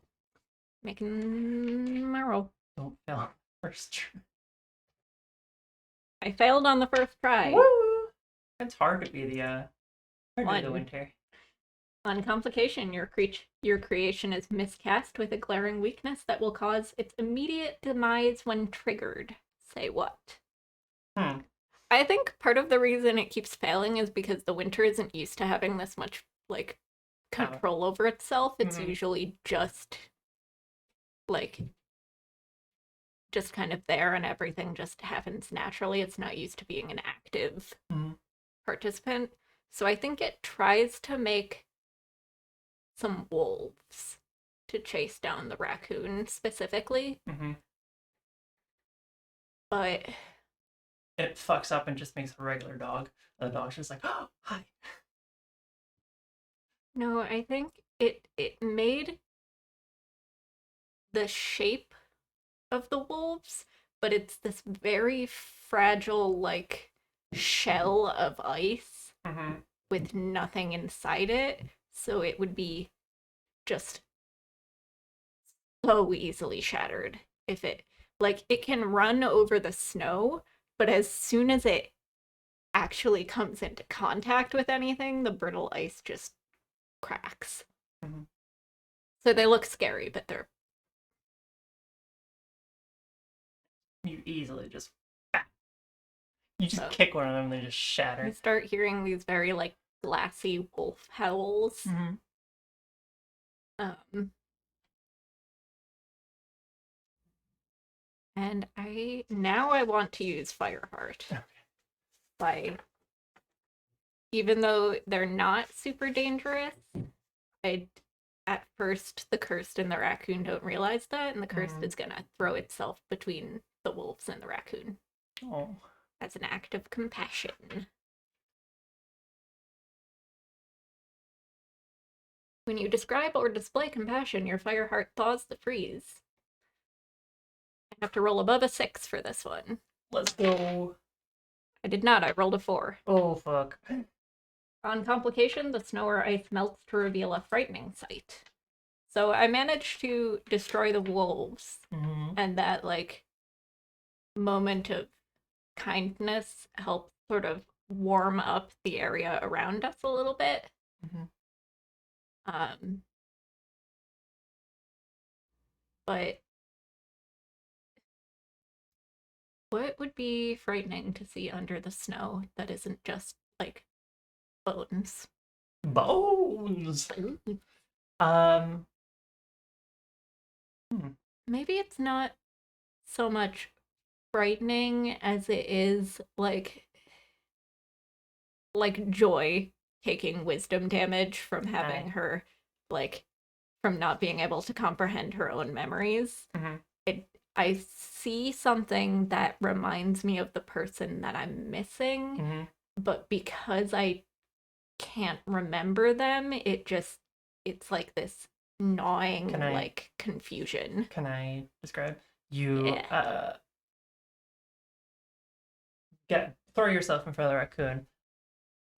Making my roll. Don't fail first try. I failed on the first try. Woo! It's hard to be the One. winter. On complication, your creation is miscast with a glaring weakness that will cause its immediate demise when triggered. Say what? Hmm. I think part of the reason it keeps failing is because the winter isn't used to having this much like control over itself. It's usually like just kind of there and everything just happens naturally. It's not used to being an active participant. So I think it tries to make some wolves to chase down the raccoon specifically. But it fucks up and just makes a regular dog. The dog's just like, oh, hi. no, I think it made the shape of the wolves, but it's this very fragile like shell of ice with nothing inside it. So it would be just so easily shattered if it like it can run over the snow, but as soon as it actually comes into contact with anything, the brittle ice just cracks. So they look scary, but they're You easily just you just so kick one of them and they just shatter. you start hearing these very like glassy wolf howls. Um and I want to use Fireheart. Okay. By even though they're not super dangerous, I at first the cursed and the raccoon don't realize that, and the cursed is gonna throw itself between the wolves and the raccoon. Oh. As an act of compassion. When you describe or display compassion, your Fireheart thaws the freeze. I have to roll above a 6 for this one. Let's go. I did not, I rolled a 4. Oh, fuck. On complication, the snow or ice melts to reveal a frightening sight. So I managed to destroy the wolves, and that, like, moment of kindness helped sort of warm up the area around us a little bit. But what would be frightening to see under the snow that isn't just like bones? Bones. Ooh. Um. Maybe it's not so much frightening as it is like Joy taking wisdom damage from having her like from not being able to comprehend her own memories. I see something that reminds me of the person that I'm missing, but because I can't remember them, it's like this gnawing like confusion. Can I describe? You throw yourself in front of the raccoon,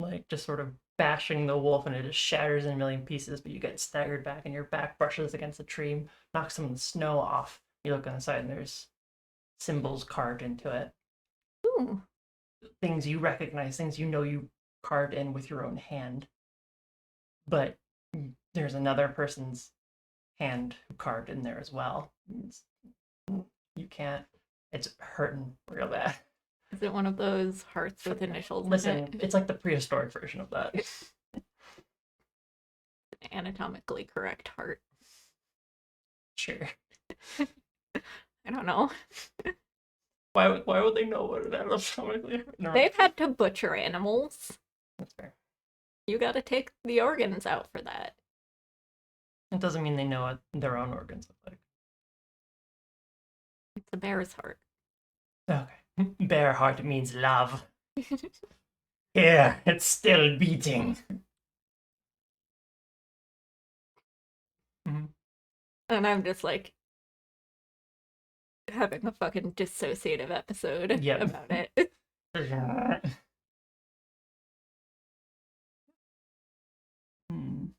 like just sort of bashing the wolf, and it just shatters in a million pieces, but you get staggered back and your back brushes against a tree, knocks some of the snow off. You look on the side and there's symbols carved into it. Ooh. Things you recognize, things you know you carved in with your own hand. But there's another person's hand carved in there as well. You can't. It's hurting real bad. Is it one of those hearts with initials Listen, in it? it's like the prehistoric version of that. Anatomically correct heart. Sure. I don't know. Why would they know what it anatomically? No, They've had to butcher animals. that's fair. You gotta take the organs out for that. It doesn't mean they know what their own organs look like. It's a bear's heart. Okay. Bear heart means love. Yeah, it's still beating. Mhm. And I'm just like having a fucking dissociative episode Yep. about it. Hmm.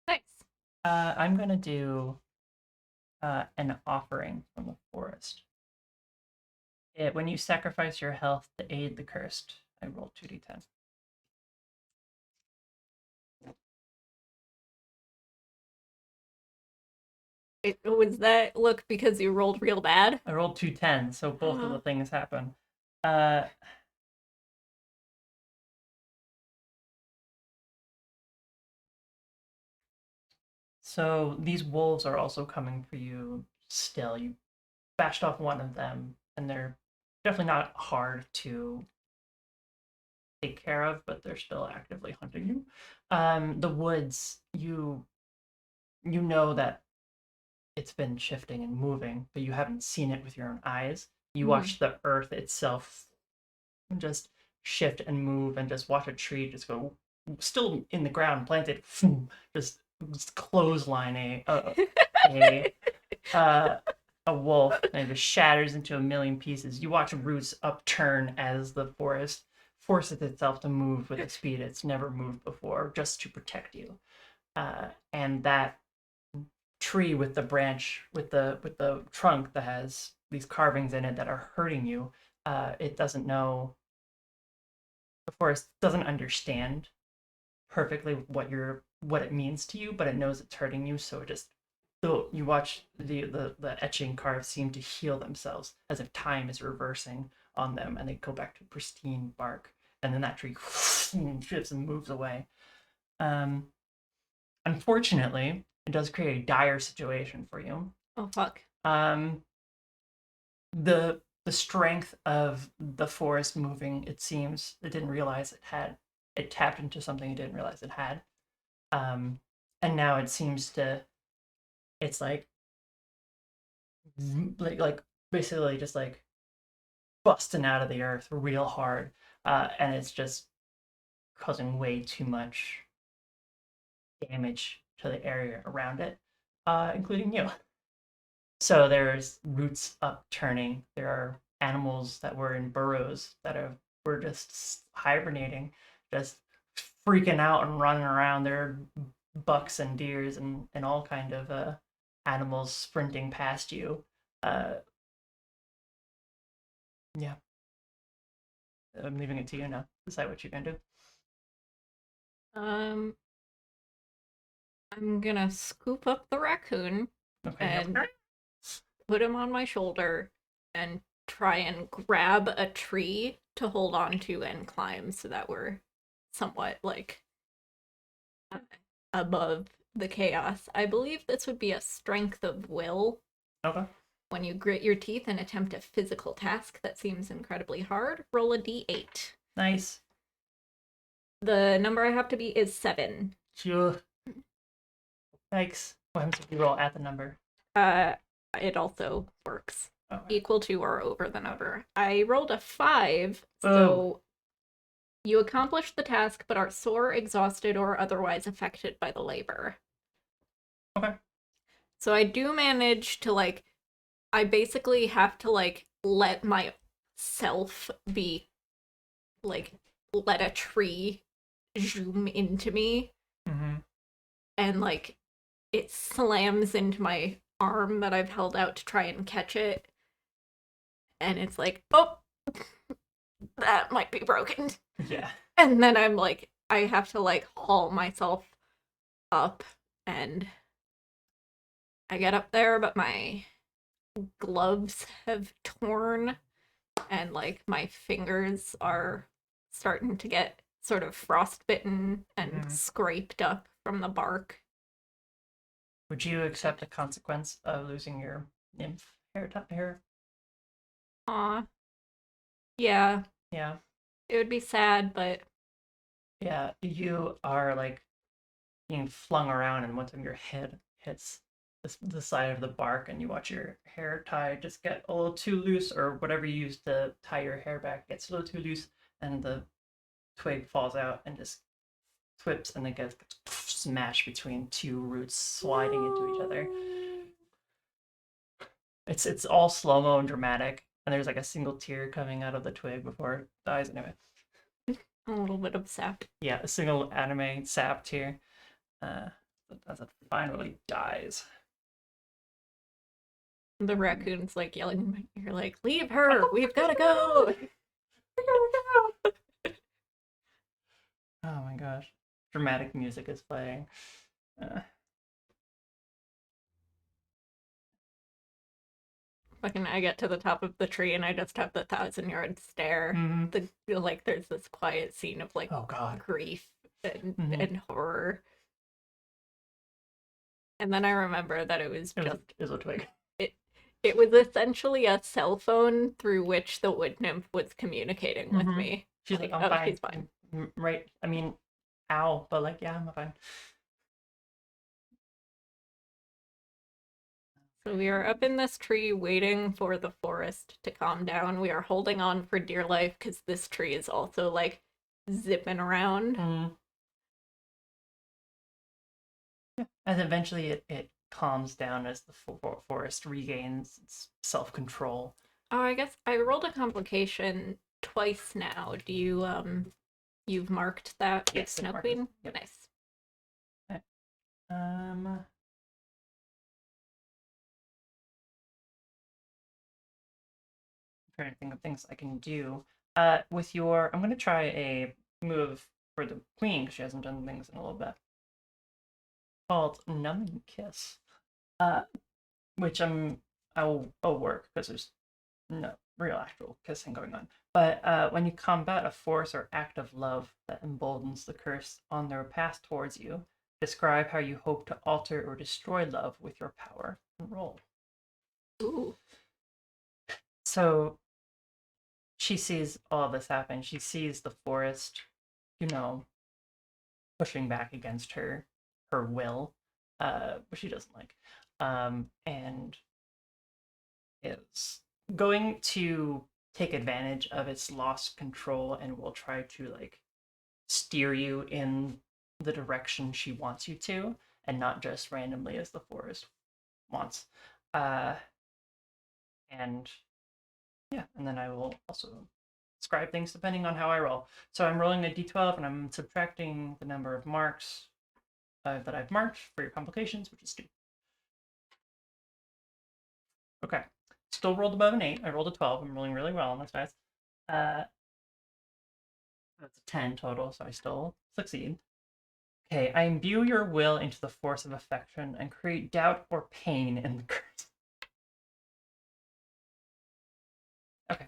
Nice. I'm gonna do an offering from the forest. When you sacrifice your health to aid the cursed, I roll 2d10. Was that look because you rolled real bad? I rolled 2 10s, so both of the things happen. Uh, so these wolves are also coming for you still. You bashed off one of them, and they're definitely not hard to take care of, but they're still actively hunting you. The woods, you know that it's been shifting and moving, but you haven't seen it with your own eyes. You watch the earth itself just shift and move, and just watch a tree just go still in the ground planted, just clothesline a uh, a wolf, and it just shatters into a million pieces. You watch roots upturn as the forest forces itself to move with a speed it's never moved before, just to protect you. And that tree with the branch with the trunk that has these carvings in it that are hurting you, it doesn't know. The forest doesn't understand perfectly what it means to you, but it knows it's hurting you, so it just, so you watch the etching carves seem to heal themselves as if time is reversing on them, and they go back to pristine bark, and then that tree shifts and moves away. Um, Unfortunately, it does create a dire situation for you. Oh fuck. Um, the strength of the forest moving, it seems it didn't realize it tapped into something it didn't realize it had. Um, and now it seems to, it's like basically just like busting out of the earth real hard, and it's just causing way too much damage to the area around it, including you. So there's roots upturning. There are animals that were in burrows that were just hibernating, just freaking out and running around. There are bucks and deers and all kind of animals sprinting past you. Uh, yeah, I'm leaving it to you now. Decide what you can do. Um, I'm gonna scoop up the raccoon Okay. and Yep. put him on my shoulder and try and grab a tree to hold on to and climb so that we're somewhat like above the chaos. I believe this would be a strength of will. Okay. When you grit your teeth and attempt a physical task that seems incredibly hard, roll a d8. Nice. The number I have to beat is 7. Sure. Thanks. What happens if you roll at the number? It also works. Okay. Equal to or over the number. I rolled a 5, so you accomplish the task but are sore, exhausted, or otherwise affected by the labor. Okay. So I do manage to, like, I basically have to, like, let myself be, like, let a tree zoom into me, and, like, it slams into my arm that I've held out to try and catch it, and it's like, oh, that might be broken. Yeah. And then I'm like, I have to like haul myself up and I get up there, but my gloves have torn and like my fingers are starting to get sort of frostbitten and scraped up from the bark. Would you accept the consequence of losing your nymph hair? Aw, yeah, Yeah. it would be sad, but Yeah. You are like being flung around, and one time your head hits the side of the bark, and you watch your hair tie just get a little too loose, or whatever you use to tie your hair back gets a little too loose, and the twig falls out and just twips, and then gets smashed between two roots sliding into each other. It's all slow mo and dramatic, and there's like a single tear coming out of the twig before it dies. Anyway, a little bit of sap. yeah, a single anime sap tear. Uh, as it finally dies. The raccoon's like yelling in my ear, like, leave her! We've gotta go! Oh my gosh. Dramatic music is playing. Uh, Fucking, I get to the top of the tree and I just have the 1,000-yard stare. mhm. Like there's this quiet scene of like Oh god. grief and Mhm. and horror. And then I remember that it was It was a twig. it it was essentially a cell phone through which the wood nymph was communicating with me. She's like, I'm oh, fine. she's fine. Right. I mean, ow, but like, yeah, I'm fine. So we are up in this tree waiting for the forest to calm down. We are holding on for dear life because this tree is also like zipping around. Mm. Yeah. And eventually it calms down as the forest regains its self control. Oh, I guess I rolled a complication twice now. Do you you've marked that with Yes, Snow markers. Queen? Yep. Nice. Okay. I'm trying to think of things I can do. With your, I'm gonna try a move for the queen because she hasn't done things in a little bit. Called Numbing Kiss. Uh, which I'll work because there's no real actual kissing going on. But when you combat a force or act of love that emboldens the curse on their path towards you, describe how you hope to alter or destroy love with your power. Roll. Ooh. So she sees all this happen. She sees the forest, you know, pushing back against her will, which she doesn't like, and is going to take advantage of its lost control and will try to like steer you in the direction she wants you to, and not just randomly as the forest wants. Uh, and yeah, and then I will also describe things depending on how I roll. So I'm rolling a d12 and I'm subtracting the number of marks that I've marked for your complications, which is 2. Okay. Still rolled above an 8. I rolled a 12. I'm rolling really well on this dice. Uh, that's a 10 total, so I still succeed. Okay, I imbue your will into the force of affection and create doubt or pain in the curse. Okay.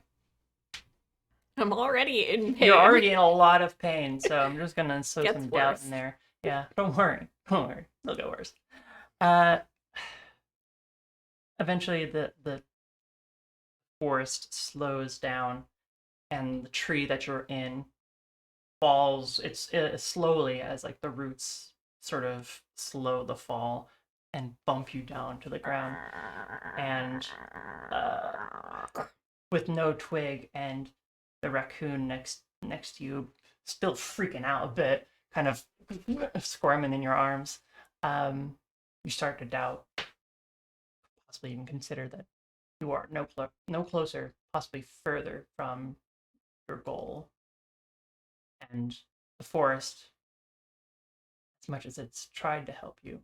I'm already in pain. You're already in a lot of pain, so I'm just gonna sow Gets some doubt worse. in there. Yeah, don't worry. Don't worry. It'll get worse. Uh, eventually the forest slows down and the tree that you're in falls. It's slowly as like the roots sort of slow the fall and bump you down to the ground, and uh, with no twig and the raccoon next to you still freaking out a bit, kind of squirming in your arms, you start to doubt, possibly even consider that you are no closer, possibly further from your goal. And the forest, as much as it's tried to help you,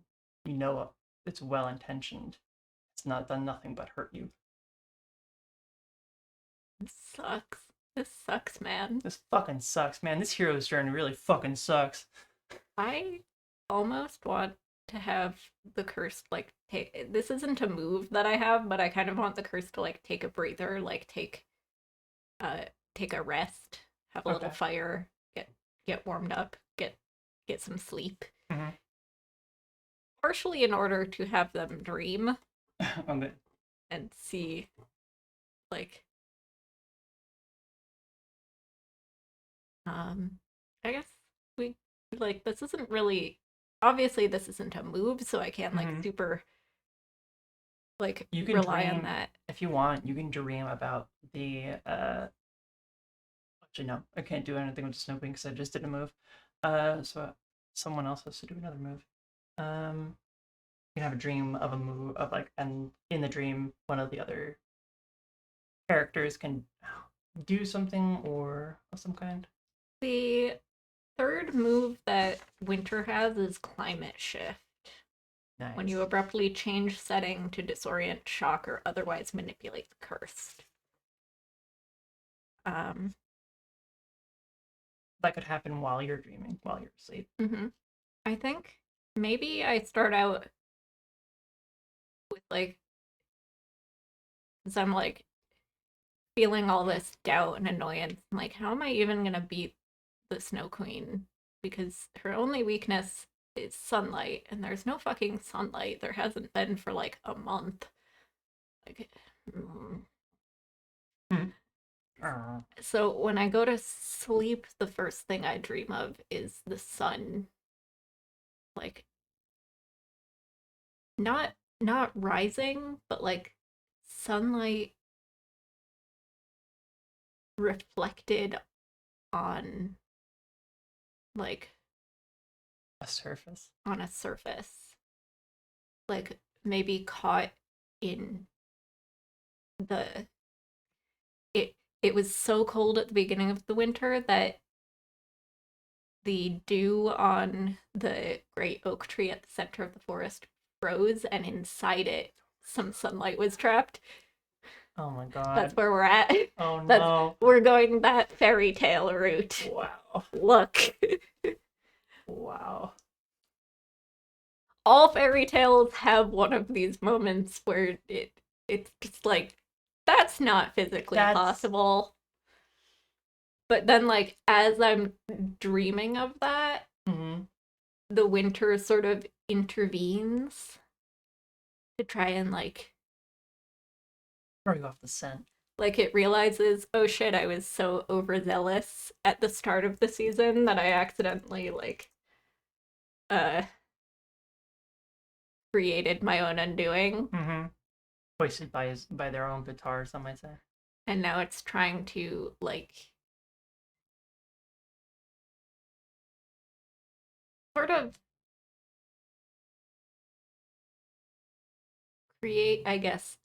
you know it's well intentioned. It's not done nothing but hurt you. This sucks. This sucks, man. This fucking sucks, man. This hero's journey really fucking sucks. I almost want to have the curse like take this isn't a move that I have, but I kind of want the curse to like take a breather, like uh take a rest, have a little Okay. fire, get warmed up, get some sleep. Mm-hmm. Partially in order to have them dream Okay. and see like um I guess we like this isn't really obviously this isn't a move, so I can't like Mm-hmm. super like You can rely on dream that. if you want. You can dream about the. Actually, no, I can't do anything with the snow because I just did a move. So someone else has to do another move. You can have a dream of a move of like, and in the dream, one of the other characters can do something or of some kind. The third move that Winter has is Climate Shift. When you Nice. abruptly change setting to disorient, shock, or otherwise manipulate the cursed. Um, That could happen while you're dreaming, while you're asleep. mhm. I think maybe I start out with like, because I'm like feeling all this doubt and annoyance. I'm like, how am I even gonna beat the Snow Queen? Because her only weakness is sunlight, and there's no fucking sunlight. There hasn't been for like a month. Like, mm. Hmm. Oh. So when I go to sleep, the first thing I dream of is the sun, like not not rising, but like sunlight reflected on like A surface. on a surface, like maybe caught in the it it was so cold at the beginning of the winter that the dew on the great oak tree at the center of the forest froze, and inside it some sunlight was trapped. Oh my That's god. where we're at. Oh That's no. we're going that fairy tale route. Wow. Look, Wow. all fairy tales have one of these moments where it's just like that's not physically That's possible. But then like as I'm dreaming of that, mhm. the winter sort of intervenes to try and Throwing off the scent. like it realizes, oh shit, I was so overzealous at the start of the season that I accidentally uh created my own undoing, Mm-hmm. Hoisted by their own petard, some might say. and now it's trying to like sort of create, I guess,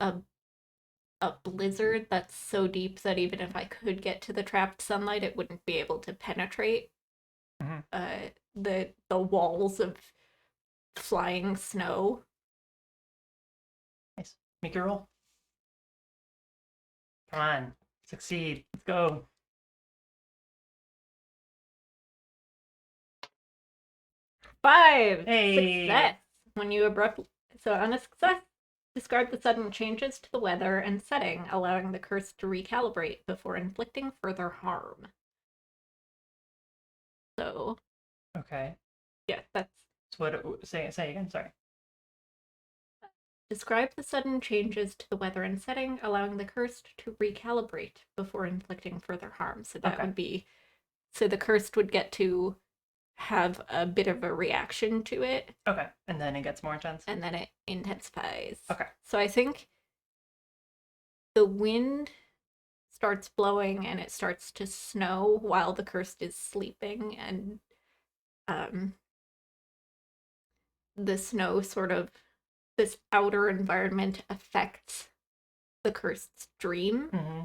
a a blizzard that's so deep that even if I could get to the trapped sunlight, it wouldn't be able to penetrate Mm-hmm. the walls of flying snow. Nice. Make your roll. Come on. Succeed. Let's go. 5 Hey. success. When you abruptly so on a success, describe the sudden changes to the weather and setting, allowing the curse to recalibrate before inflicting further harm. So Okay. yeah, that's So what? Say again. Sorry. describe the sudden changes to the weather and setting, allowing the cursed to recalibrate before inflicting further harm. So that Okay. would be so the cursed would get to have a bit of a reaction to it, Okay. And then it gets more intense. and then it intensifies. Okay. So I think the wind starts blowing and it starts to snow while the cursed is sleeping, and um, the snow sort of this outer environment affects the cursed's dream. Mm-hmm.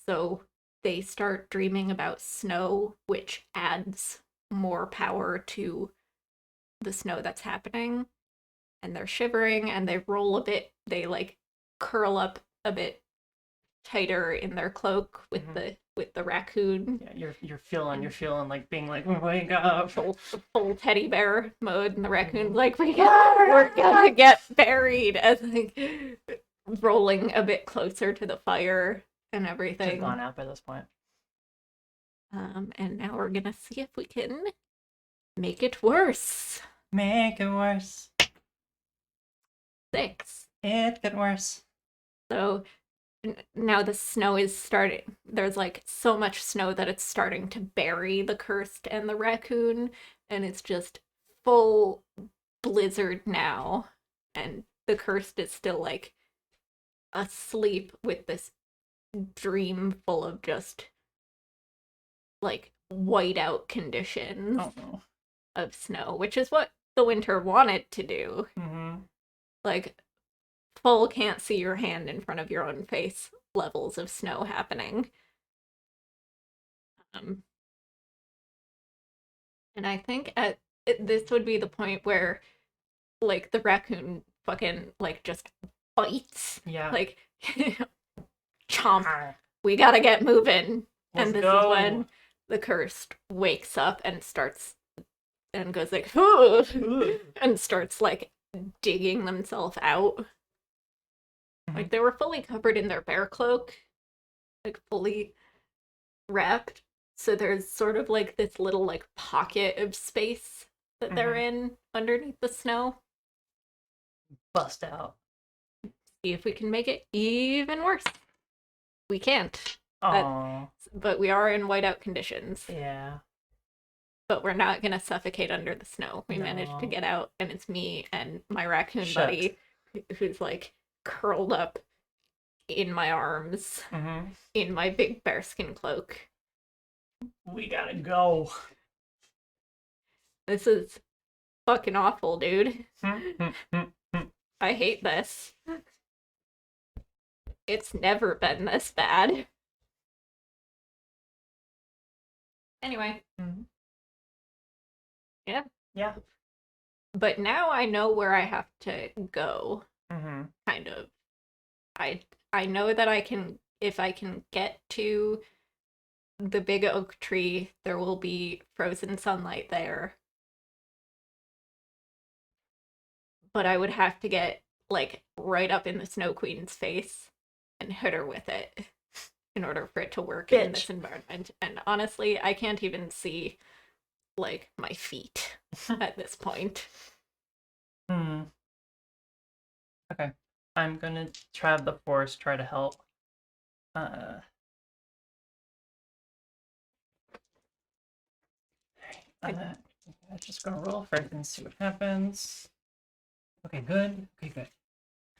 So they start dreaming about snow, which adds more power to the snow that's happening. And they're shivering and they roll a bit, they like curl up a bit tighter in their cloak with Mm-hmm. with the raccoon. Yeah, you're feeling like being like, wake up. Full teddy bear mode, and the raccoon's like, we're gonna get buried, as like rolling a bit closer to the fire and everything. Just gone out by this point. And now we're gonna see if we can make it worse. Make it worse. 6. It get worse. So now the snow is starting. There's like so much snow that it's starting to bury the cursed and the raccoon, and it's just full blizzard now. And the cursed is still like asleep with this dream full of just like whiteout conditions of snow, which is what the winter wanted to do. Like full can't see your hand in front of your own face levels of snow happening. And I think this would be the point where like the raccoon fucking like just bites. Yeah. Like chomp. We gotta get moving. Let's and this go. is when the cursed wakes up and starts and goes like and starts like digging themselves out. Like they were fully covered in their bear cloak, like fully wrapped. So there's sort of like this little like pocket of space that they're in underneath the snow. Bust out. See if we can make it even worse. We can't. But we are in whiteout conditions. Yeah. But we're not gonna suffocate under the snow. We managed to get out, and it's me and my raccoon buddy who's like curled up in my arms in my big bearskin cloak. We gotta go. This is fucking awful, dude. I hate this. It's never been this bad. Anyway. Yeah. Yeah. But now I know where I have to go. Kind of. I know that I can, if I can get to the big oak tree, there will be frozen sunlight there. But I would have to get like right up in the Snow Queen's face and hit her with it in order for it to work in this environment. And honestly, I can't even see like my feet at this point. Okay. I'm gonna try the forest, try to help. I'm just gonna roll first and see what happens. Okay, good. Okay, good.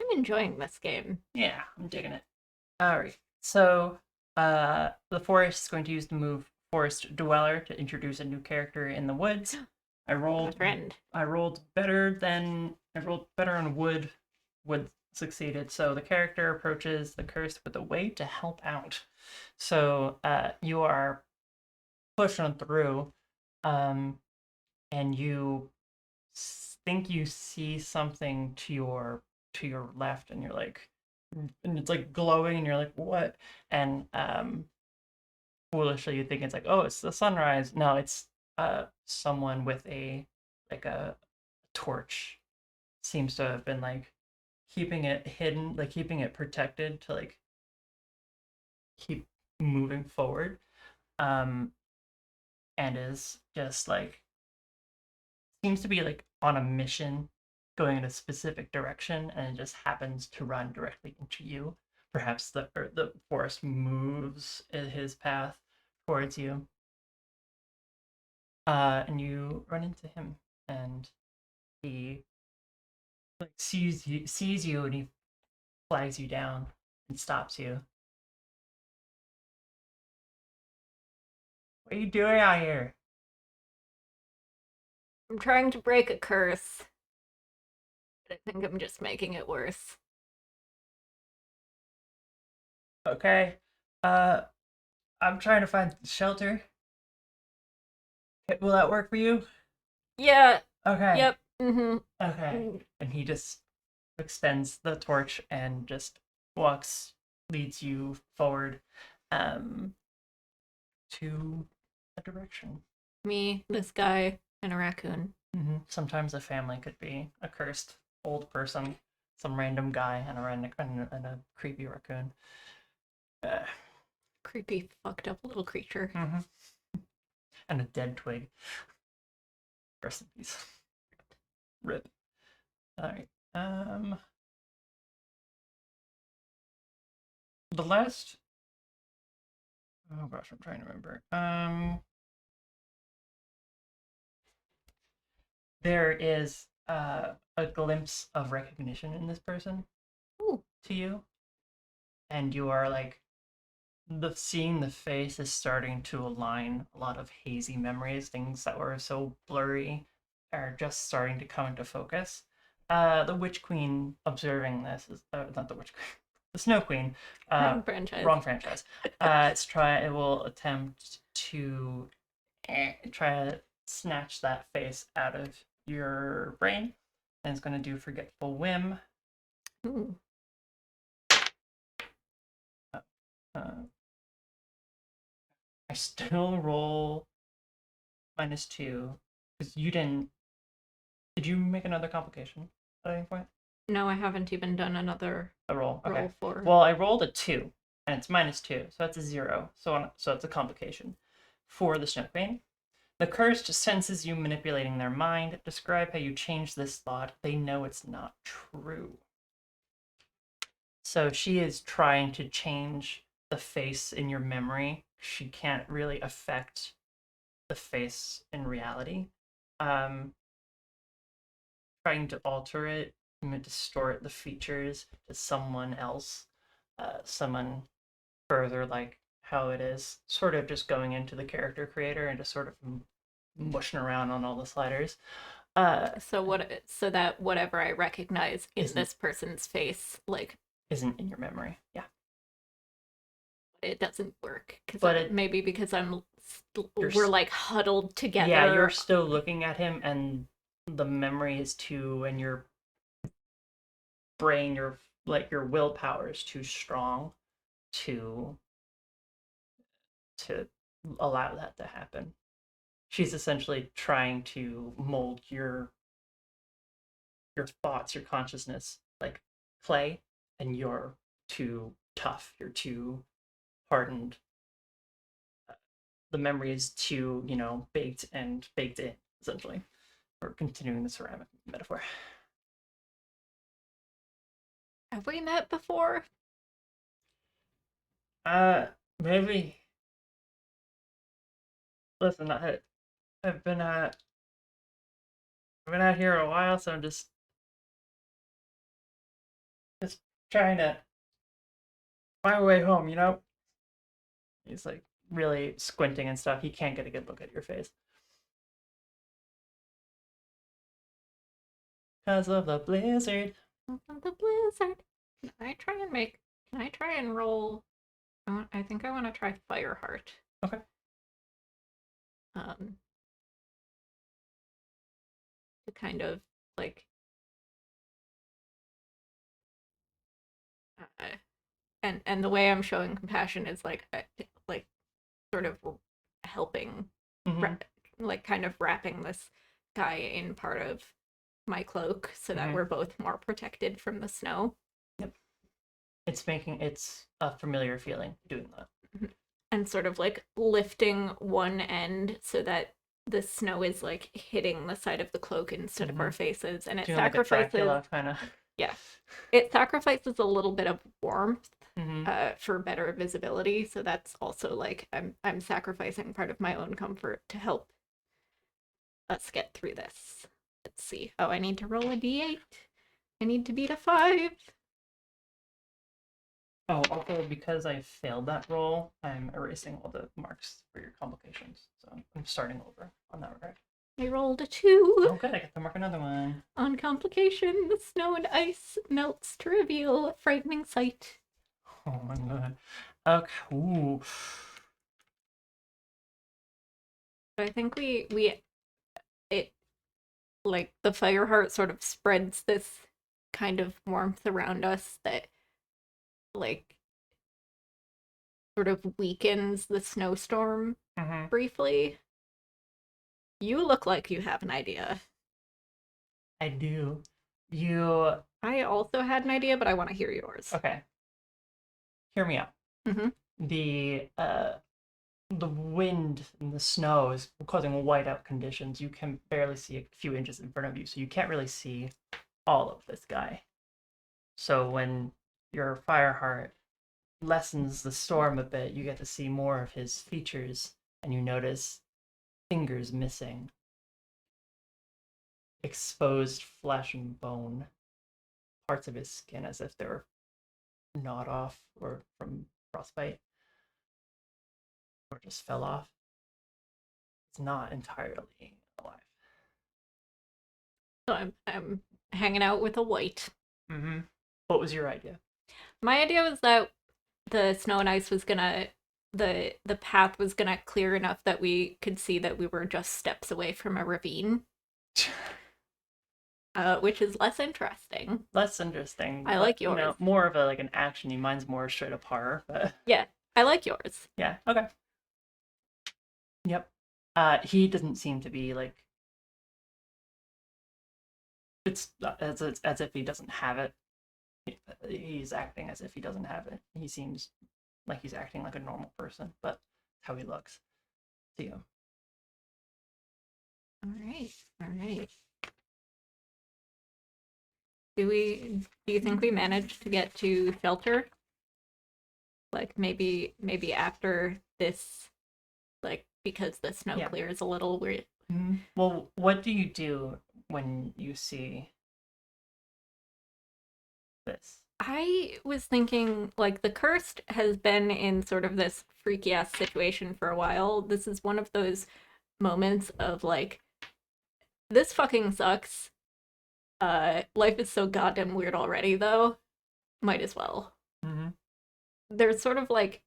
I'm enjoying this game. Yeah, I'm digging it. Alright, so the forest is going to use the move Forest Dweller to introduce a new character in the woods. I rolled better on wood. Wood succeeded. So the character approaches the curse with a way to help out. So you are pushing through, and you think you see something to your left, and you're like, and it's like glowing, and you're like, what? And foolishly you think it's like, oh, it's the sunrise. No, it's someone with a torch. Seems to have been like keeping it hidden, like keeping it protected to like keep moving forward. And is just like seems to be like on a mission going in a specific direction, and it just happens to run directly into you. Perhaps the forest moves in his path towards you. And you run into him, and he like sees you and he flags you down and stops you. What are you doing out here? I'm trying to break a curse. But I think I'm just making it worse. Okay. I'm trying to find shelter. Will that work for you? Yeah. Okay. Yep. Okay. And he just extends the torch and just leads you forward. to a direction. Me, this guy, and a raccoon. Sometimes a family could be a cursed old person, some random guy, and a creepy raccoon. Creepy, fucked up little creature. And a dead twig. Rest in peace. Rip. Alright. The last. Oh gosh, I'm trying to remember. There is a glimpse of recognition in this person. Ooh. To you, and you are like seeing the face is starting to align. A lot of hazy memories, things that were so blurry, are just starting to come into focus. The Witch Queen observing this is not the Witch Queen, the Snow Queen. Wrong franchise. Wrong franchise. It will attempt to try to snatch that face out of your brain, and it's going to do Forgetful Whim. Ooh. I still roll -2 because you didn't. Did you make another complication at any point? No, I haven't even done another A roll. Okay. roll for. Well, I rolled a 2, and it's -2, so that's a 0. So it's a complication for the Snow Queen. The cursed senses you manipulating their mind. Describe how you change this thought. They know it's not true. So she is trying to change the face in your memory. She can't really affect the face in reality. Trying to alter it, distort the features to someone else, someone further like how it is, sort of just going into the character creator and just sort of mushing around on all the sliders. So that whatever I recognize in this person's face, like, isn't in your memory. Yeah. It doesn't work. Maybe because we're like huddled together. Yeah, you're still looking at him, and the memory is too, and your brain, your willpower is too strong to allow that to happen. She's essentially trying to mold your thoughts, your consciousness, like clay, and you're too tough, you're too hardened. The memory is too, baked in, essentially. We're continuing the ceramic metaphor. Have we met before? Maybe. Listen, I've been out here a while, so I'm just trying to find my way home, He's like really squinting and stuff. He can't get a good look at your face. Because of the blizzard. The blizzard. Can I try and roll? I think I want to try Fireheart. Okay. To kind of like and the way I'm showing compassion is like sort of helping, like kind of wrapping this guy in part of my cloak so that we're both more protected from the snow. Yep. It's a familiar feeling doing that. And sort of like lifting one end so that the snow is like hitting the side of the cloak instead of our faces, and it sacrifices like kind of. Yeah, it sacrifices a little bit of warmth for better visibility. So that's also like I'm sacrificing part of my own comfort to help us get through this. Let's see. Oh, I need to roll a d8. I need to beat a 5. Oh, also because I failed that roll, I'm erasing all the marks for your complications. So I'm starting over on that regard. I rolled a 2. Oh, good. I get to mark another one. On complication, the snow and ice melts to reveal a frightening sight. Oh my god. Okay. Ooh. I think it like the Fireheart sort of spreads this kind of warmth around us that like sort of weakens the snowstorm Mm-hmm. briefly. You look like you have an idea. I do. You I also had an idea, but I want to hear yours. okay? Hear me out. Mm-hmm. The wind and the snow is causing whiteout conditions. You can barely see a few inches in front of you, so you can't really see all of this guy. So when your fire heart lessens the storm a bit, you get to see more of his features, and you notice fingers missing, exposed flesh and bone, parts of his skin as if they were gnawed off or from frostbite, or just fell off. It's not entirely alive. So I'm hanging out with a white. Mm-hmm. What was your idea? My idea was that the snow and ice was gonna the path was gonna clear enough that we could see that we were just steps away from a ravine, which is less interesting. Less interesting, I but like yours. more of a like an action. Mine's more straight up horror, but Yeah, I like yours. yeah, okay. Yep. He doesn't seem to be like it's as if he doesn't have it. He's acting as if he doesn't have it. He seems like he's acting like a normal person, but how he looks to you. All right, all right. Do you think we managed to get to shelter? Like maybe after this, like because the snow Yeah. clears a little, we're Mm-hmm. Well, what do you do when you see this? I was thinking, like, the cursed has been in sort of this freaky ass situation for a while. This is one of those moments of, like, this fucking sucks. Life is so goddamn weird already, though. Might as well. Mm-hmm. There's sort of, like,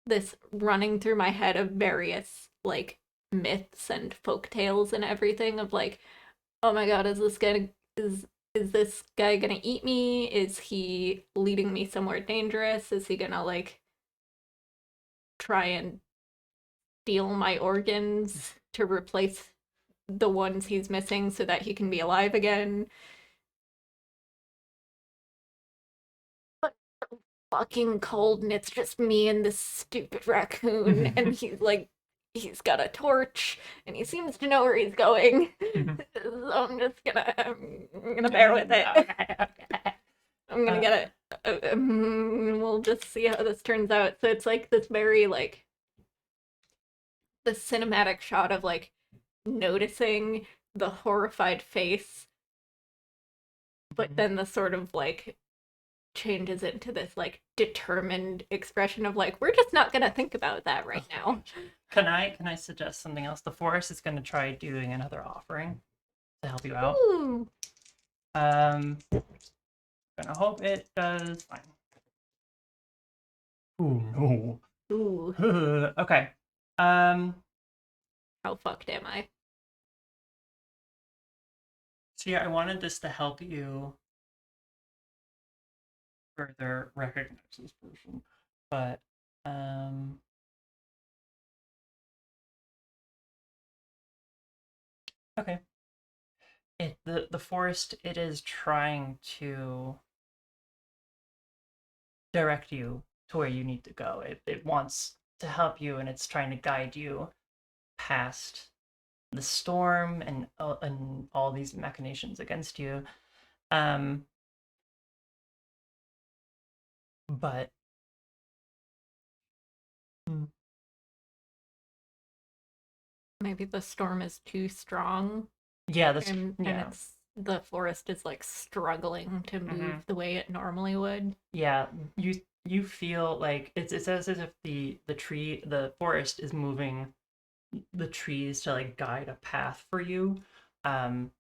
this running through my head of various, like, myths and folk tales and everything of, like, oh my god, is this guy gonna eat me? Is he leading me somewhere dangerous? Is he gonna like try and steal my organs to replace the ones he's missing so that he can be alive again? But fucking cold and it's just me and this stupid raccoon and he's got a torch and he seems to know where he's going. So I'm gonna bear with it. Okay, okay. I'm gonna get it. We'll just see how this turns out. So it's like this very like the cinematic shot of like noticing the horrified face, but then the sort of like changes into this like determined expression of like we're just not gonna think about that right now. Can I suggest something else? The forest is going to try doing another offering to help you out. Ooh. Gonna hope it does fine. Oh Ooh. no. Okay. How fucked am I? So yeah, I wanted this to help you further recognize this person, but okay. The forest, it is trying to direct you to where you need to go. It wants to help you, and it's trying to guide you past the storm and all these machinations against you. Um, but hmm, Maybe the storm is too strong yeah, and yeah, it's the forest is like struggling to move hmm the way it normally would. yeah. You feel like it's as if the forest is moving the trees to like guide a path for you, um,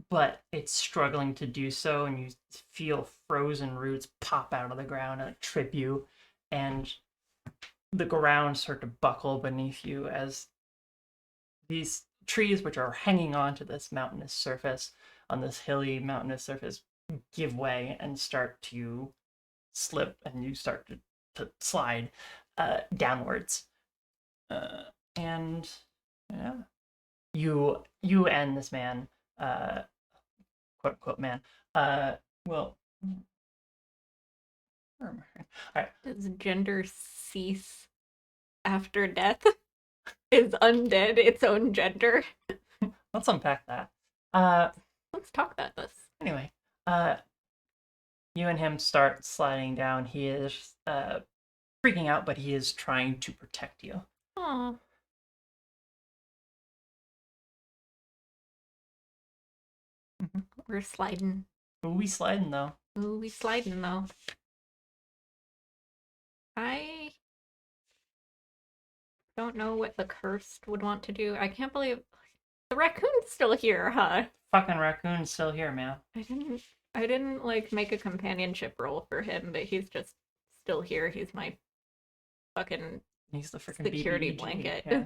but it's struggling to do so, and you feel frozen roots pop out of the ground and like, trip you, and the ground start to buckle beneath you as these trees, which are hanging on to this mountainous surface, on this hilly mountainous surface, give way and start to slip, and you start to slide. downwards. And yeah, you and this man, quote unquote man, will. All right. Does gender cease after death? Is undead its own gender? Let's unpack that. Let's talk about this. Anyway, you and him start sliding down. He is freaking out, but he is trying to protect you. Aw. We're sliding. Ooh, we sliding though. Ooh, we sliding though. I don't know what the cursed would want to do. I can't believe the raccoon's still here, huh? Fucking raccoon's still here, man. I didn't like make a companionship roll for him, but he's just still here. He's my fucking He's the freaking security BBG. blanket. Yeah.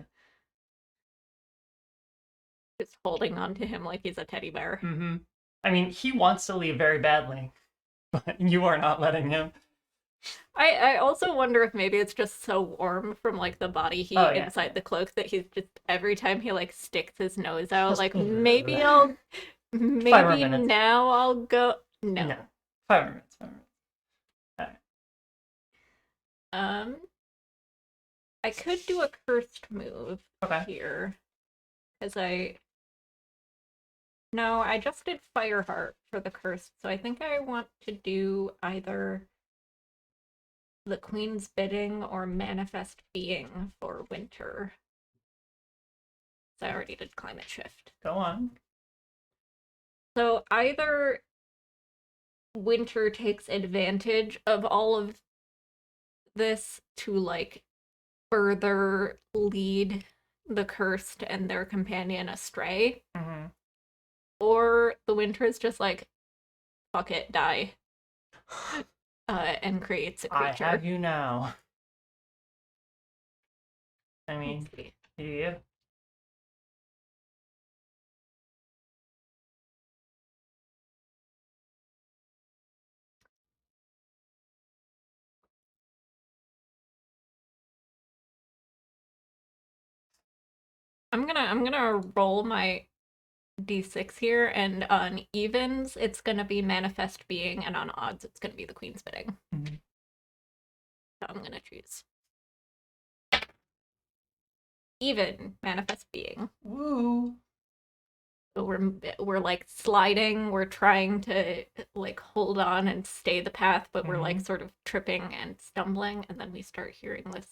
Just holding on to him like he's a teddy bear. Mm-hmm. I mean, he wants to leave very badly, but you are not letting him. I also wonder if maybe it's just so warm from like the body heat inside the cloak that he's just every time he like sticks his nose out, just like maybe now I'll go. No. 5 minutes. 5 minutes. All right. I could do a cursed move here because No, I just did Fireheart for the cursed, so I think I want to do either the Queen's Bidding or Manifest Being for Winter. So I already did Climate Shift. Go on. So either Winter takes advantage of all of this to like further lead the cursed and their companion astray, or the Winter is just like, fuck it, die. And creates a creature. I have you now. I mean, do you? I'm gonna roll my d6 here, and on evens it's gonna be Manifest Being, and on odds it's gonna be the Queen's Bidding. So I'm gonna choose even Manifest Being. Woo! So we're like sliding, we're trying to like hold on and stay the path, but we're like sort of tripping and stumbling, and then we start hearing this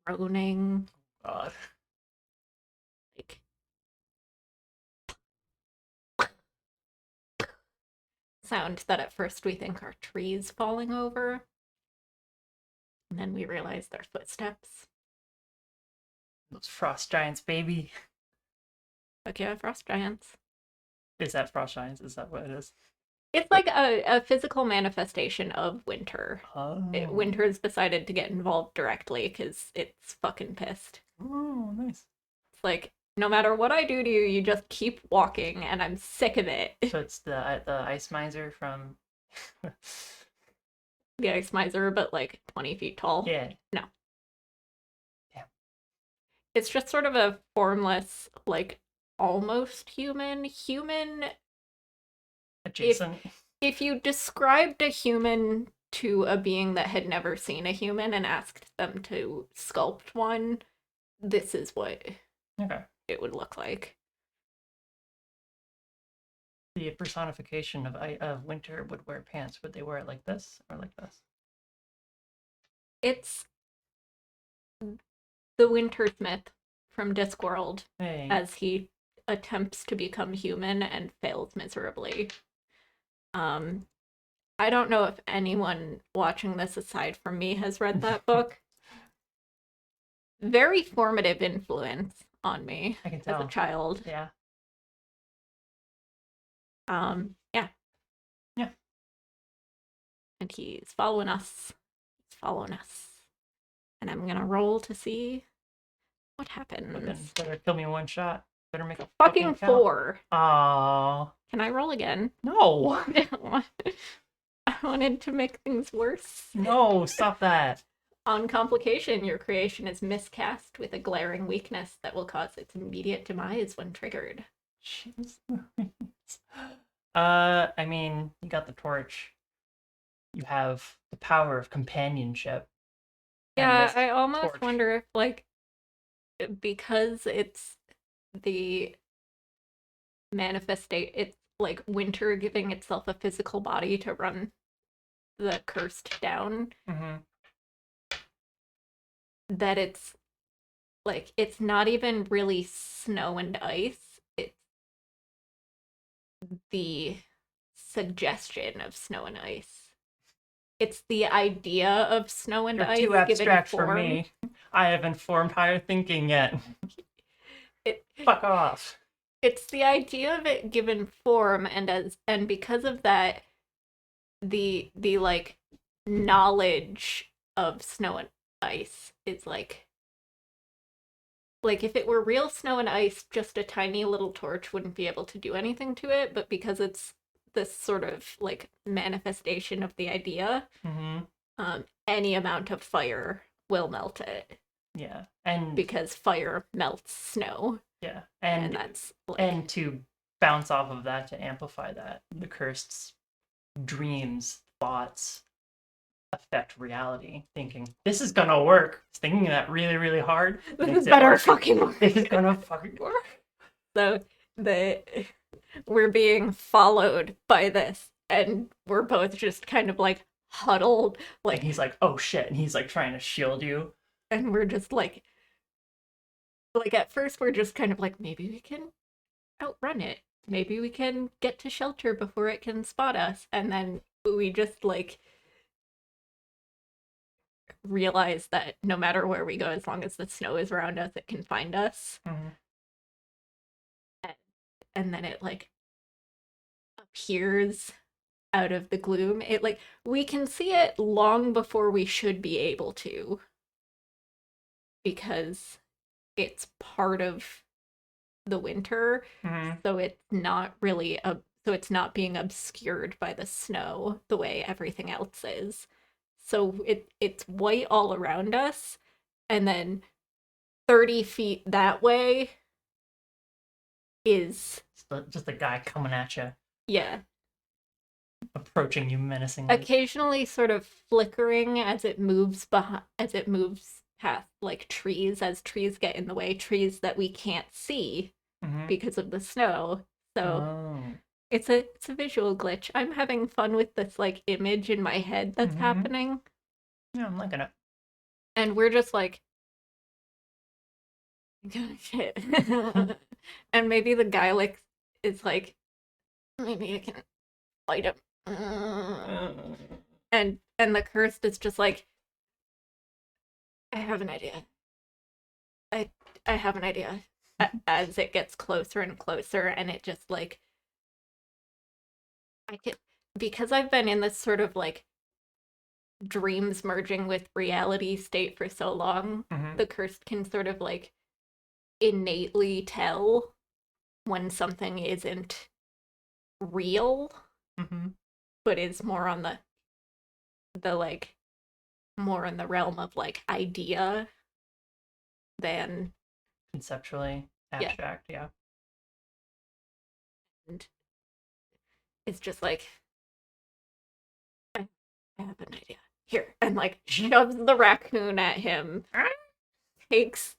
groaning. God. Like sound that at first we think are trees falling over, and then we realize they're footsteps. Those frost giants, baby. Fuck yeah, frost giants. Is that frost giants? Is that what it is? It's like a physical manifestation of winter. Oh. Winter's decided to get involved directly because it's fucking pissed. Oh, nice. It's like, no matter what I do to you, you just keep walking, and I'm sick of it. So it's the ice miser from... The ice miser, but like 20 feet tall. Yeah. No. Yeah. It's just sort of a formless, like, almost human. Adjacent. If you described a human to a being that had never seen a human and asked them to sculpt one, this is what it would look like. The personification of winter would wear pants. Would they wear it like this or like this? It's the Wintersmith from Discworld as he attempts to become human and fails miserably. I don't know if anyone watching this aside from me has read that book. Very formative influence on me I can tell. as a child. Yeah. Yeah. Yeah. And he's following us. And I'm gonna roll to see what happens. Better kill me in one shot. Better make a fucking 4. Aww. Can I roll again? No. I wanted to make things worse. No, stop that. On complication, your creation is miscast with a glaring weakness that will cause its immediate demise when triggered. Jeez. I mean, you got the torch. You have the power of companionship. And Yeah, this I almost torch. wonder if, like, because it's the manifestate, it's like winter giving itself a physical body to run the cursed down, Mm-hmm. that it's like, it's not even really snow and ice. It's the suggestion of snow and ice. It's the idea of snow and You're ice too given abstract for form. me. I haven't formed higher thinking yet. It Fuck off. it's the idea of it given form, and because of that, the like knowledge of snow and ice is like if it were real snow and ice, just a tiny little torch wouldn't be able to do anything to it, but because it's this sort of like manifestation of the idea, Mm-hmm. any amount of fire will melt it Yeah. And because fire melts snow, yeah. and that's like To bounce off of that, to amplify that, the cursed's dreams, thoughts affect reality. Thinking this is gonna work. Thinking that really, really hard this makes is it better work. fucking work. This is gonna fucking work. So the we're being followed by this, and we're both just kind of like huddled, And like, he's like, oh shit, and he's like trying to shield you. and we're just like at first we're just kind of like, maybe we can outrun it, maybe we can get to shelter before it can spot us, and then we just like realize that no matter where we go, as long as the snow is around us, it can find us. Mm-hmm. And then it like appears out of the gloom. It like we can see it long before we should be able to, because it's part of the winter, Mm-hmm. so it's not really so it's not being obscured by the snow the way everything else is. So it's white all around us, and then 30 feet that way is, Just a guy coming at you, yeah, approaching you menacingly. occasionally sort of flickering as it moves behind, as it moves past like trees, as trees get in the way, trees that we can't see Mm-hmm. because of the snow. So Oh. it's a visual glitch. I'm having fun with this like image in my head that's Mm-hmm. happening, Yeah, I'm liking it. and we're just like, shit. And maybe the guy like is like, maybe I can fight him. And the cursed is just like, I have an idea. I I have an idea. As it gets closer and closer, and it just like, I can, because I've been in this sort of like dreams merging with reality state for so long, Mm-hmm. the cursed can sort of like innately tell when something isn't real, Mm-hmm. but is more on the like more in the realm of like idea than, Conceptually yeah. abstract, yeah. And it's just like, I have an idea. Here. And like shoves the raccoon at him. Takes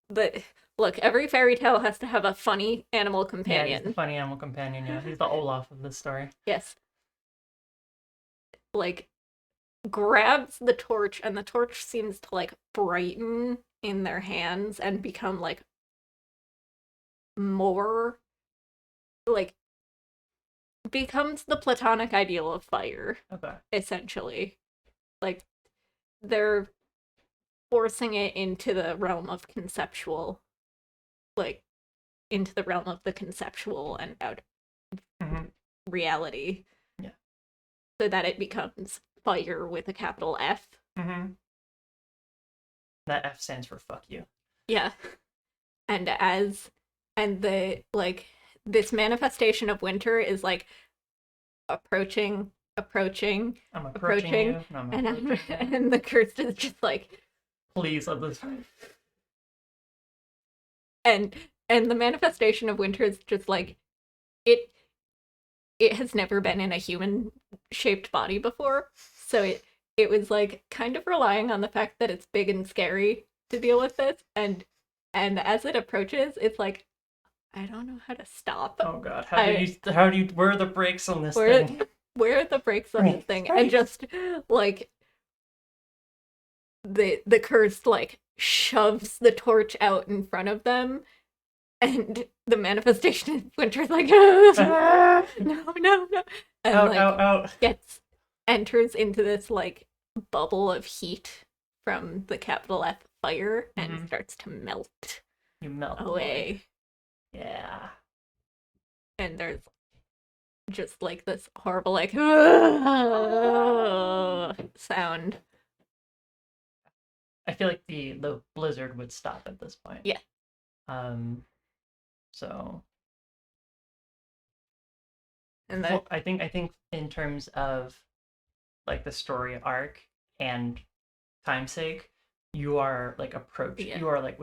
the look, every fairy tale has to have a funny animal Yeah, he's the companion. funny animal companion, yeah. He's the Olaf of this story. Yes. Like grabs the torch, and the torch seems to like brighten in their hands and become like more like, becomes the platonic ideal of fire, Okay. essentially. Like they're forcing it into the realm of conceptual, like into the realm of the conceptual and out Mm-hmm. reality, Yeah. so that it becomes fire with a capital F. Mm-hmm. That F stands for fuck you. Yeah. And the like, this manifestation of winter is like approaching approaching, I'm approaching you, and I'm approaching you. and the curse is just like, Please let this. and the manifestation of winter is just like, it it has never been in a human shaped body before, so it was like kind of relying on the fact that it's big and scary to deal with this, and as it approaches, it's like, I don't know how to stop. Oh god, how do you where are the brakes on this thing? Where are the brakes on this thing? And just like the curse like shoves the torch out in front of them, and the manifestation of winter's like, no, no, no, and out, like out. enters into this like bubble of heat from the capital F fire and starts to melt. You melt away. Yeah. And there's just like this horrible like sound. I feel like the blizzard would stop at this point. Yeah. So. And well, I think in terms of like the story arc and time's sake, you are like you are like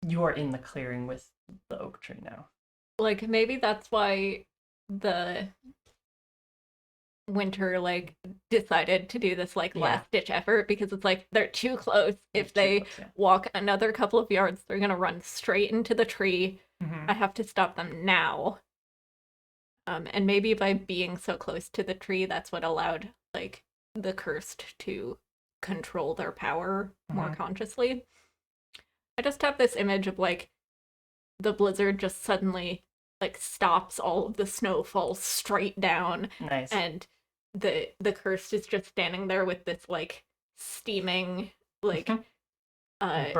you are in the clearing with the oak tree now. Like maybe that's why the winter like decided to do this like last ditch effort, because it's like they're too close. If they walk another couple of yards, they're gonna run straight into the tree. I have to stop them now. And maybe by being so close to the tree, that's what allowed like the cursed to control their power more consciously. I just have this image of like the blizzard just suddenly like stops, all of the snow falls straight down. Nice. And the cursed is just standing there with this like steaming like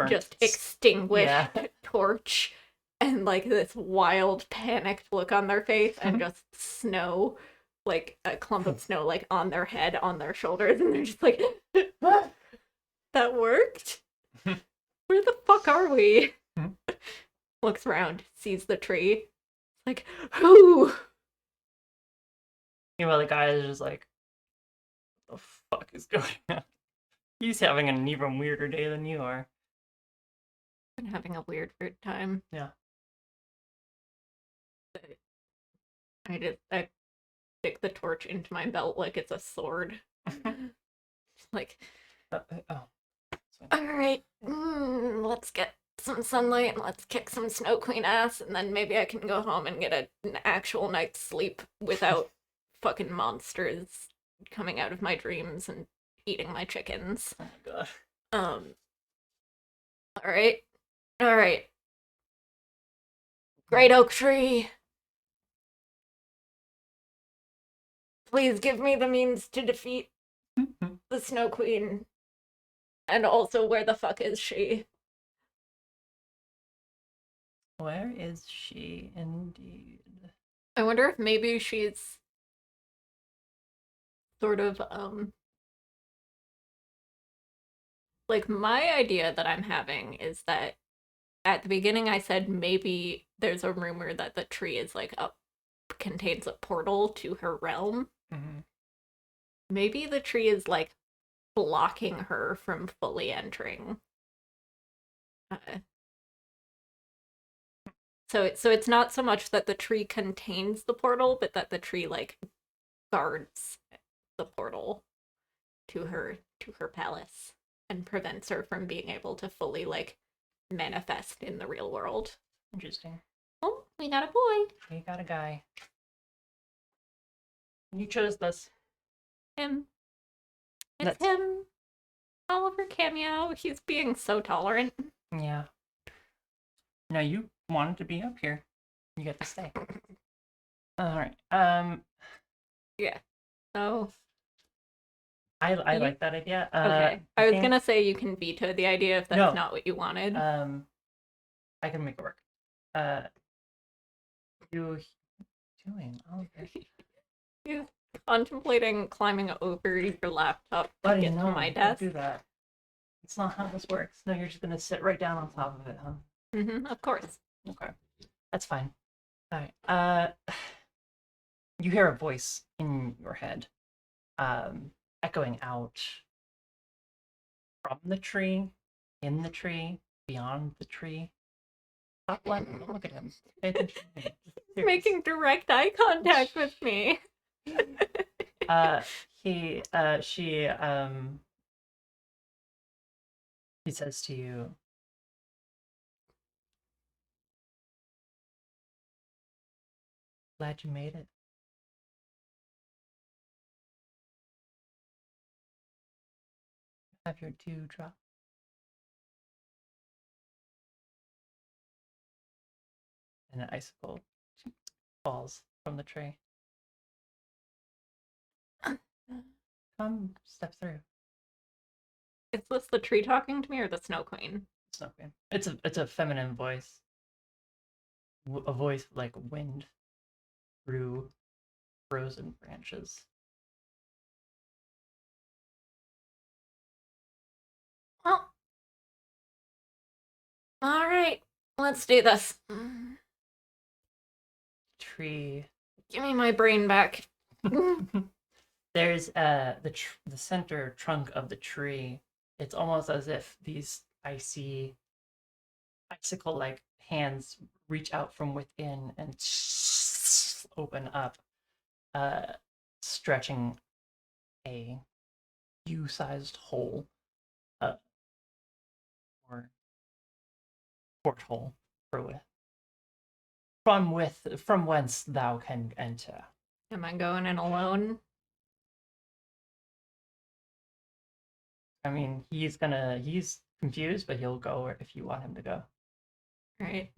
just extinguished torch, and like this wild panicked look on their face, and just snow, like a clump of snow like on their head, on their shoulders, and they're just like, that worked? Where the fuck are we? Looks around, sees the tree, like, who? Meanwhile, the guy is just like, what the fuck is going on? He's having an even weirder day than you are. Been having a weird time. Yeah. I stick the torch into my belt like it's a sword. Like, all right, let's get some sunlight and let's kick some Snow Queen ass, and then maybe I can go home and get an actual night's sleep without fucking monsters coming out of my dreams and eating my chickens. Oh my god. All right. Great oak tree. Please give me the means to defeat the Snow Queen. And also, where the fuck is she? Where is she, indeed? I wonder if maybe she's sort of, like, my idea that I'm having is that at the beginning I said maybe there's a rumor that the tree is, like, contains a portal to her realm. Maybe the tree is, like, blocking her from fully entering. So it's not so much that the tree contains the portal, but that the tree like guards the portal to her palace and prevents her from being able to fully like manifest in the real world. Interesting. Oh, we got a boy. We got a guy. You chose this. Him. It's him. Oliver cameo. He's being so tolerant. Yeah. No, you wanted to be up here. You get to stay. Alright. Yeah. So I like that idea. Okay. I was gonna say you can veto the idea if that's not what you wanted. I can make it work. You doing, Oliver? He's contemplating climbing over your laptop to get to my desk. Don't do that. It's not how this works. No, you're just gonna sit right down on top of it, huh? Of course. Okay. That's fine. Alright. You hear a voice in your head. echoing out from the tree, in the tree, beyond the tree. Stop laughing. Don't look at him. Pay attention to me. Making direct eye contact with me. Uh, he, he says to you, "Glad you made it." Have your dew drop. And an icicle falls from the tree. Come, step through. Is this the tree talking to me or the Snow Queen? Snow Queen. It's a feminine voice. A voice like wind through frozen branches. Well, all right, let's do this. Tree. Give me my brain back. There's the center trunk of the tree. It's almost as if these icicle like hands reach out from within and open up, stretching a U-sized hole, or porthole for from whence thou can enter. Am I going in alone? I mean, he's confused, but he'll go if you want him to go. Right.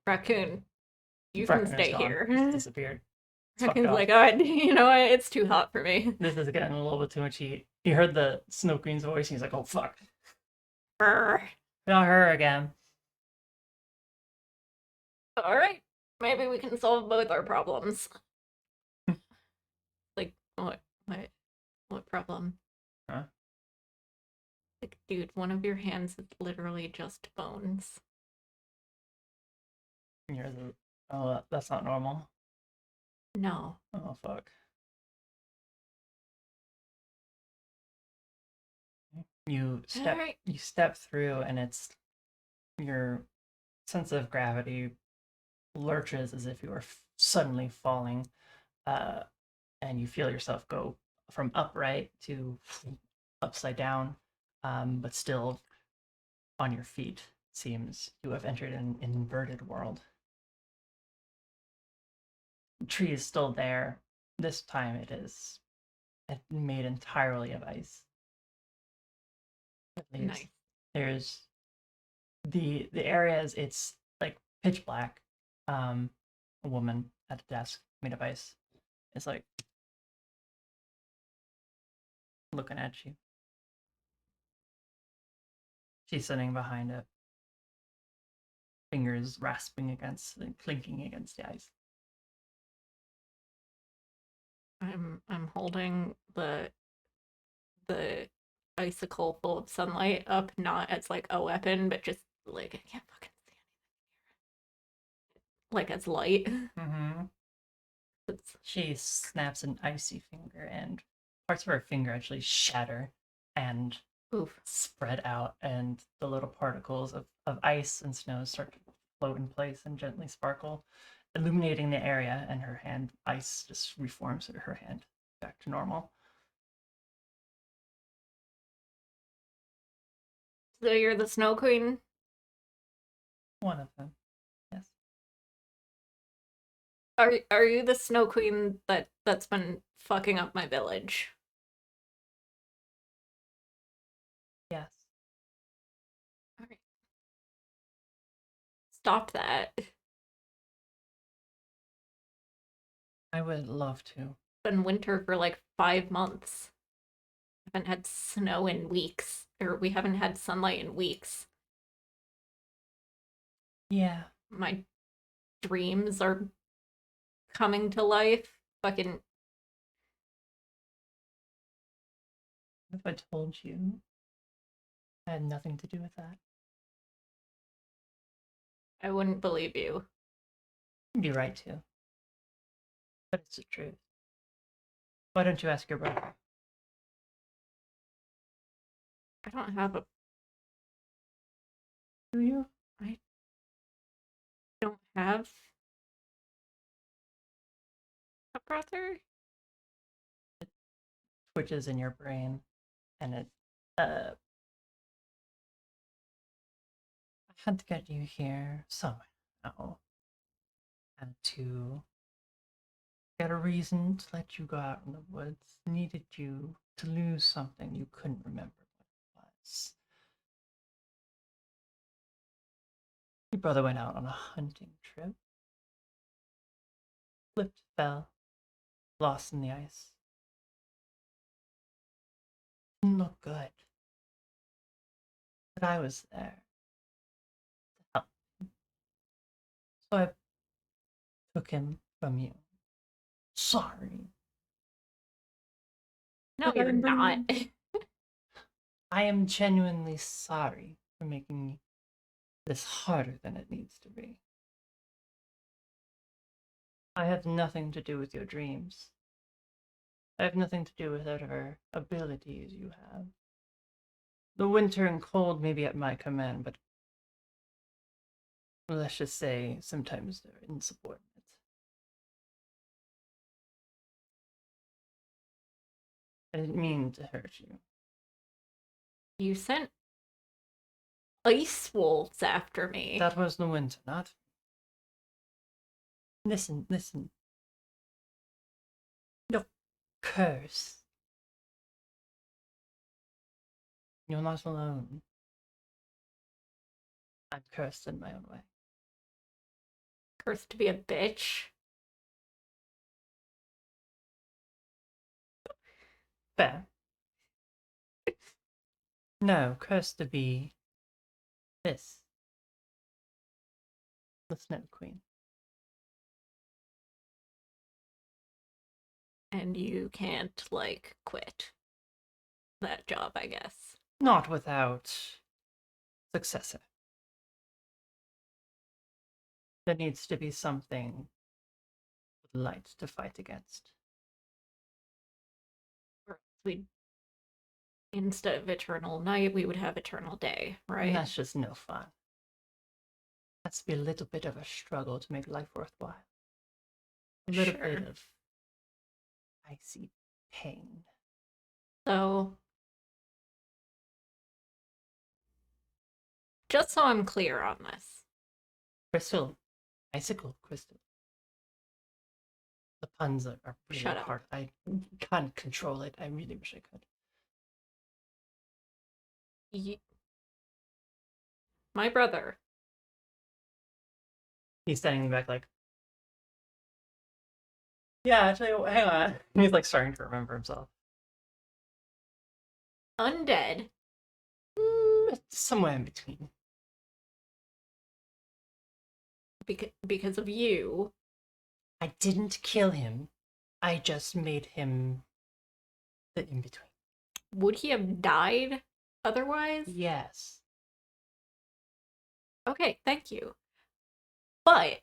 Raccoon, you Raccoon can is stay gone. here. He's disappeared. Raccoon's like, oh, you know what? It's too hot for me. This is getting a little bit too much heat. He heard the Snow Queen's voice, and he's like, "Oh fuck, Brr. not her again." All right, maybe we can solve both our problems. Like, what problem? Huh? Like, dude, one of your hands is literally just bones. And you're the oh, that's not normal. No. Oh fuck. You Alright. step through, and it's your sense of gravity lurches as if you were suddenly falling, uh, and you feel yourself go from upright to upside down, but still on your feet. Seems you have entered an inverted world. The tree is still there. This time it is made entirely of ice. At least Nice. there's the areas. It's like pitch black. A woman at a desk made of ice is like looking at you. She's sitting behind it, fingers rasping against and clinking against the ice. I'm holding the icicle full of sunlight up, not as like a weapon, but just like I can't fucking see anything. Like as light. Mm-hmm. She snaps an icy finger, and parts of her finger actually shatter and Oof. spread out, and the little particles of ice and snow start to float in place and gently sparkle, illuminating the area, and her hand, ice just reforms her hand back to normal. So you're the Snow Queen? One of them, yes. Are you the Snow Queen that's been fucking up my village? Yes. Alright. Stop that. I would love to. It's been winter for like 5 months. Haven't had snow in weeks. Or we haven't had sunlight in weeks. Yeah. My dreams are coming to life. Fucking If I told you I had nothing to do with that, I wouldn't believe you. you'd be right to. But it's the truth. Why don't you ask your brother? I don't have a. Do you? I don't have a brother. Twitches in your brain, and it. I had to get you here somehow, and to get a reason to let you go out in the woods. Needed you to lose something you couldn't remember what it was. Your brother went out on a hunting trip. Slipped, fell, lost in the ice. Didn't look good. But I was there to help. So I took him from you. Sorry. No, But you're not. I am genuinely sorry for making this harder than it needs to be. I have nothing to do with your dreams. I have nothing to do with whatever abilities you have. The winter and cold may be at my command, but let's just say sometimes they're insubordinate. I didn't mean to hurt you. You sent ice wolves after me. That was the winter, not. Listen, listen. No curse. You're not alone. I'm cursed in my own way. Cursed to be a bitch. Fair. No, cursed to be this. The Snow Queen. And you can't, like, quit that job, I guess. Not without successor. There needs to be something with light to fight against. Or we'd, instead of eternal night, we would have eternal day, And right? that's just no fun. Has to be a little bit of a struggle to make life worthwhile. A little Sure. bit of icy pain. So, just so I'm clear on this, Crystal. Icicle crystal. The puns are really shut up. hard. I can't control it. I really wish I could. My brother, He's standing in the back like, yeah, actually, hang on. He's like starting to remember himself. undead, Somewhere in between. because of you, I didn't kill him. I just made him the in between. would he have died otherwise? Yes. Okay, thank you. But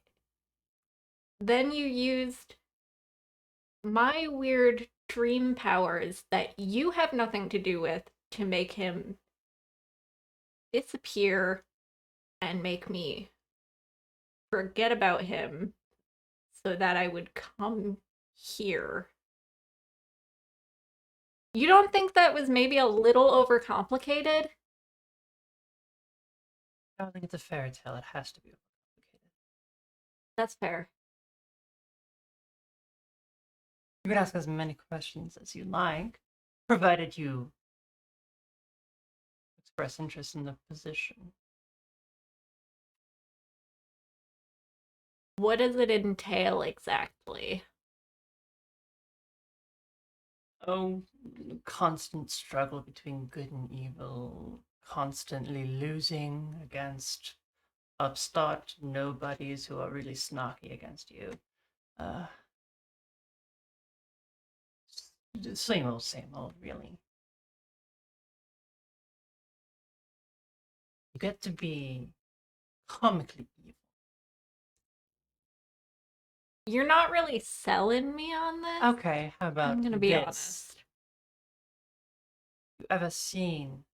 then you used my weird dream powers that you have nothing to do with to make him disappear and make me forget about him so that I would come here. You don't think that was maybe a little overcomplicated? I don't think it's a fairy tale. It has to be complicated. That's fair. You can ask as many questions as you like, provided you express interest in the position. What does it entail exactly? Oh, constant struggle between good and evil, constantly losing against upstart nobodies who are really snarky against you. Uh, same old, really. You get to be comically evil. You're not really selling me on this. Okay, how I'm about gonna be this? honest. You ever seen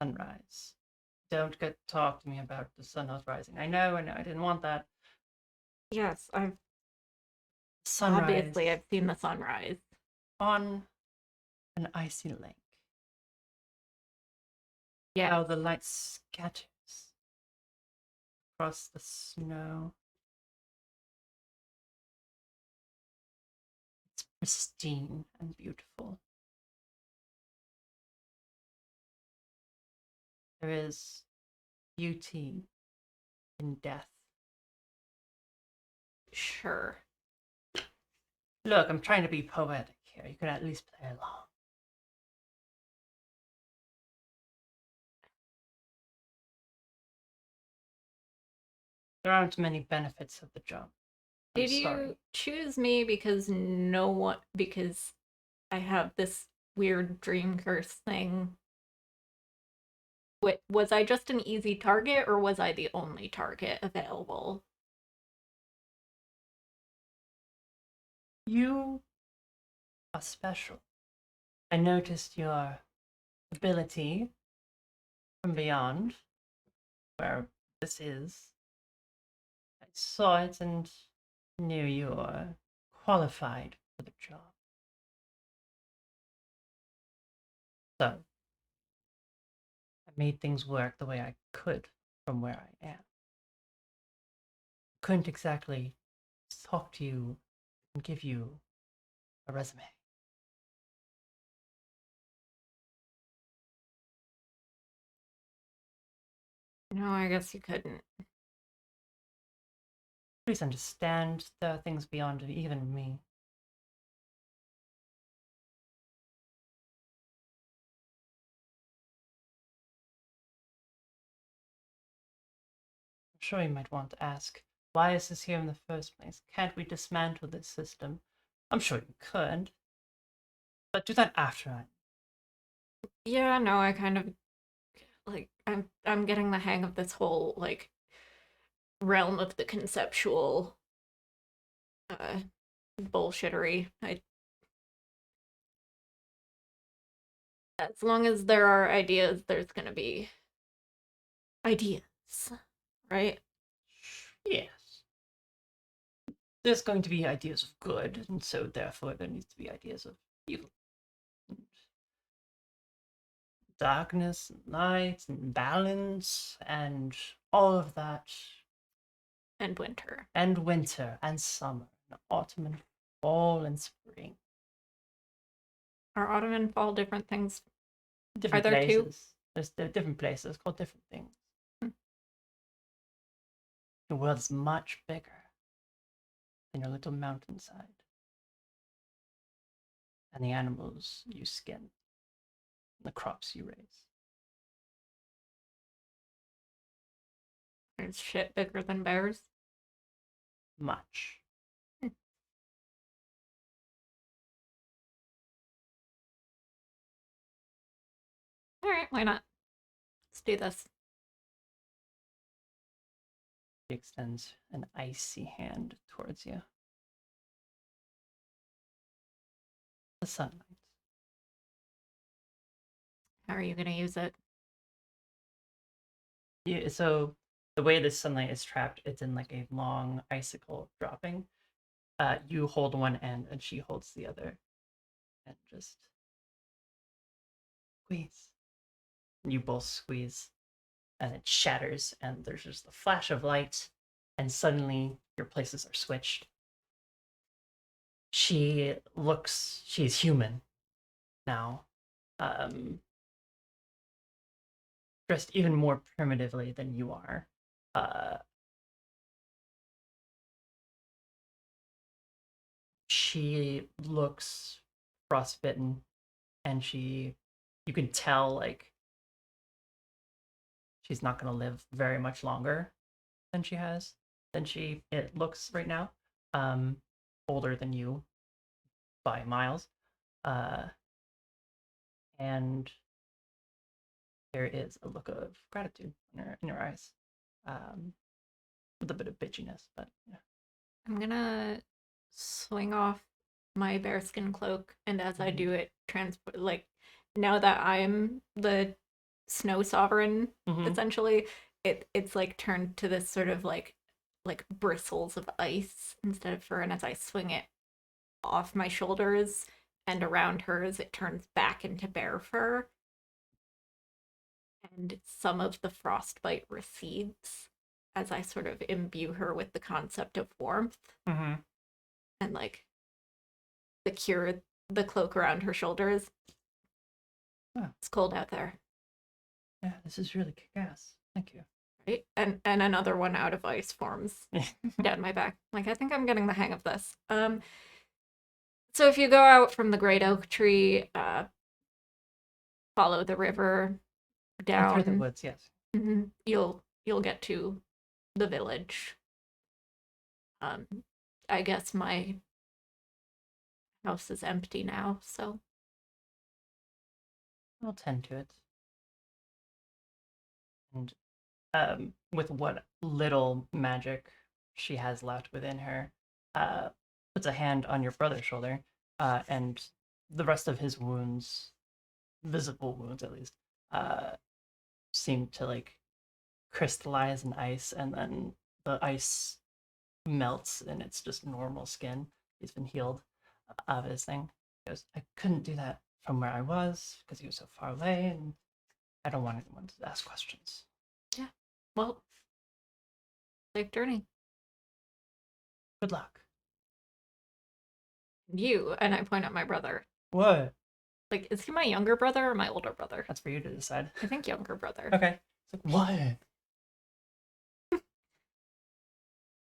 sunrise? Don't get to talk to me about the sun not rising. I know, I didn't want that. Yes, I've obviously Sunrise I've seen the sunrise. on an icy lake. Yes. How the light scatters across the snow. It's pristine and beautiful. There is beauty in death. Sure. Look, I'm trying to be poetic here. You can at least play along. There aren't many benefits of the job. I'm Did you sorry. choose me because I have this weird dream curse thing? Was I just an easy target or was I the only target available? You are special. I noticed your ability from beyond, where this is. I saw it and knew you were qualified for the job. So I made things work the way I could from where I am. Couldn't exactly talk to you and give you a resume. No, I guess you couldn't. Please understand there are things beyond even me. I'm sure you might want to ask, why is this here in the first place? Can't we dismantle this system? I'm sure you could, but do that after I. Yeah, no, I kind of like I'm getting the hang of this whole like realm of the conceptual uh bullshittery. I As long as there are ideas, there's gonna be ideas, right? Yes. There's going to be ideas of good, and so therefore there needs to be ideas of evil. And darkness and light and balance and all of that. And winter. And winter and summer and autumn and fall and spring. Are autumn and fall different things? Are Different there two? places. There are different places called different things. Hmm. The world is much bigger than your little mountainside. And the animals you skin, and the crops you raise. Is shit bigger than bears? Much. Hmm. All right, why not? Let's do this. He extends an icy hand towards you. The sunlight. How are you gonna use it? Yeah, so the way the sunlight is trapped, it's in like a long icicle dropping. You hold one end and she holds the other. And just squeeze. And you both squeeze. And it shatters, and there's just a flash of light, and suddenly your places are switched. She's human now. Um, Dressed even more primitively than you are. Uh, she looks frostbitten, and you can tell, like, she's not going to live very much longer than it looks right now. Um, Older than you by miles. Uh, and there is a look of gratitude in her eyes, with a bit of bitchiness, but yeah. I'm gonna swing off my bearskin cloak, and as I do it, transport like now that I'm the snow sovereign, Mm-hmm. essentially, it's like turned to this sort of like bristles of ice instead of fur, and as I swing it off my shoulders and around hers, it turns back into bear fur, and some of the frostbite recedes as I sort of imbue her with the concept of warmth Mm-hmm. and like secure the cloak around her shoulders. Oh, It's cold out there, yeah, this is really kick-ass. Thank you. right? And another one out of ice forms down my back. Like I think I'm getting the hang of this. So if you go out from the great oak tree, follow the river And through the down, woods, yes. you'll get to the village. Um, I guess my house is empty now, so I'll tend to it. And with what little magic she has left within her, uh, puts a hand on your brother's shoulder, and the rest of his wounds, visible wounds at least, uh, seem to like crystallize in ice, and then the ice melts, and it's just normal skin. He's been healed of his thing. He goes, I couldn't do that from where I was because he was so far away, and I don't want anyone to ask questions. yeah. Well, safe journey. Good luck. You and I point at my brother. What? Like, is he my younger brother or my older brother? That's for you to decide. I think younger brother. Okay. It's like, what?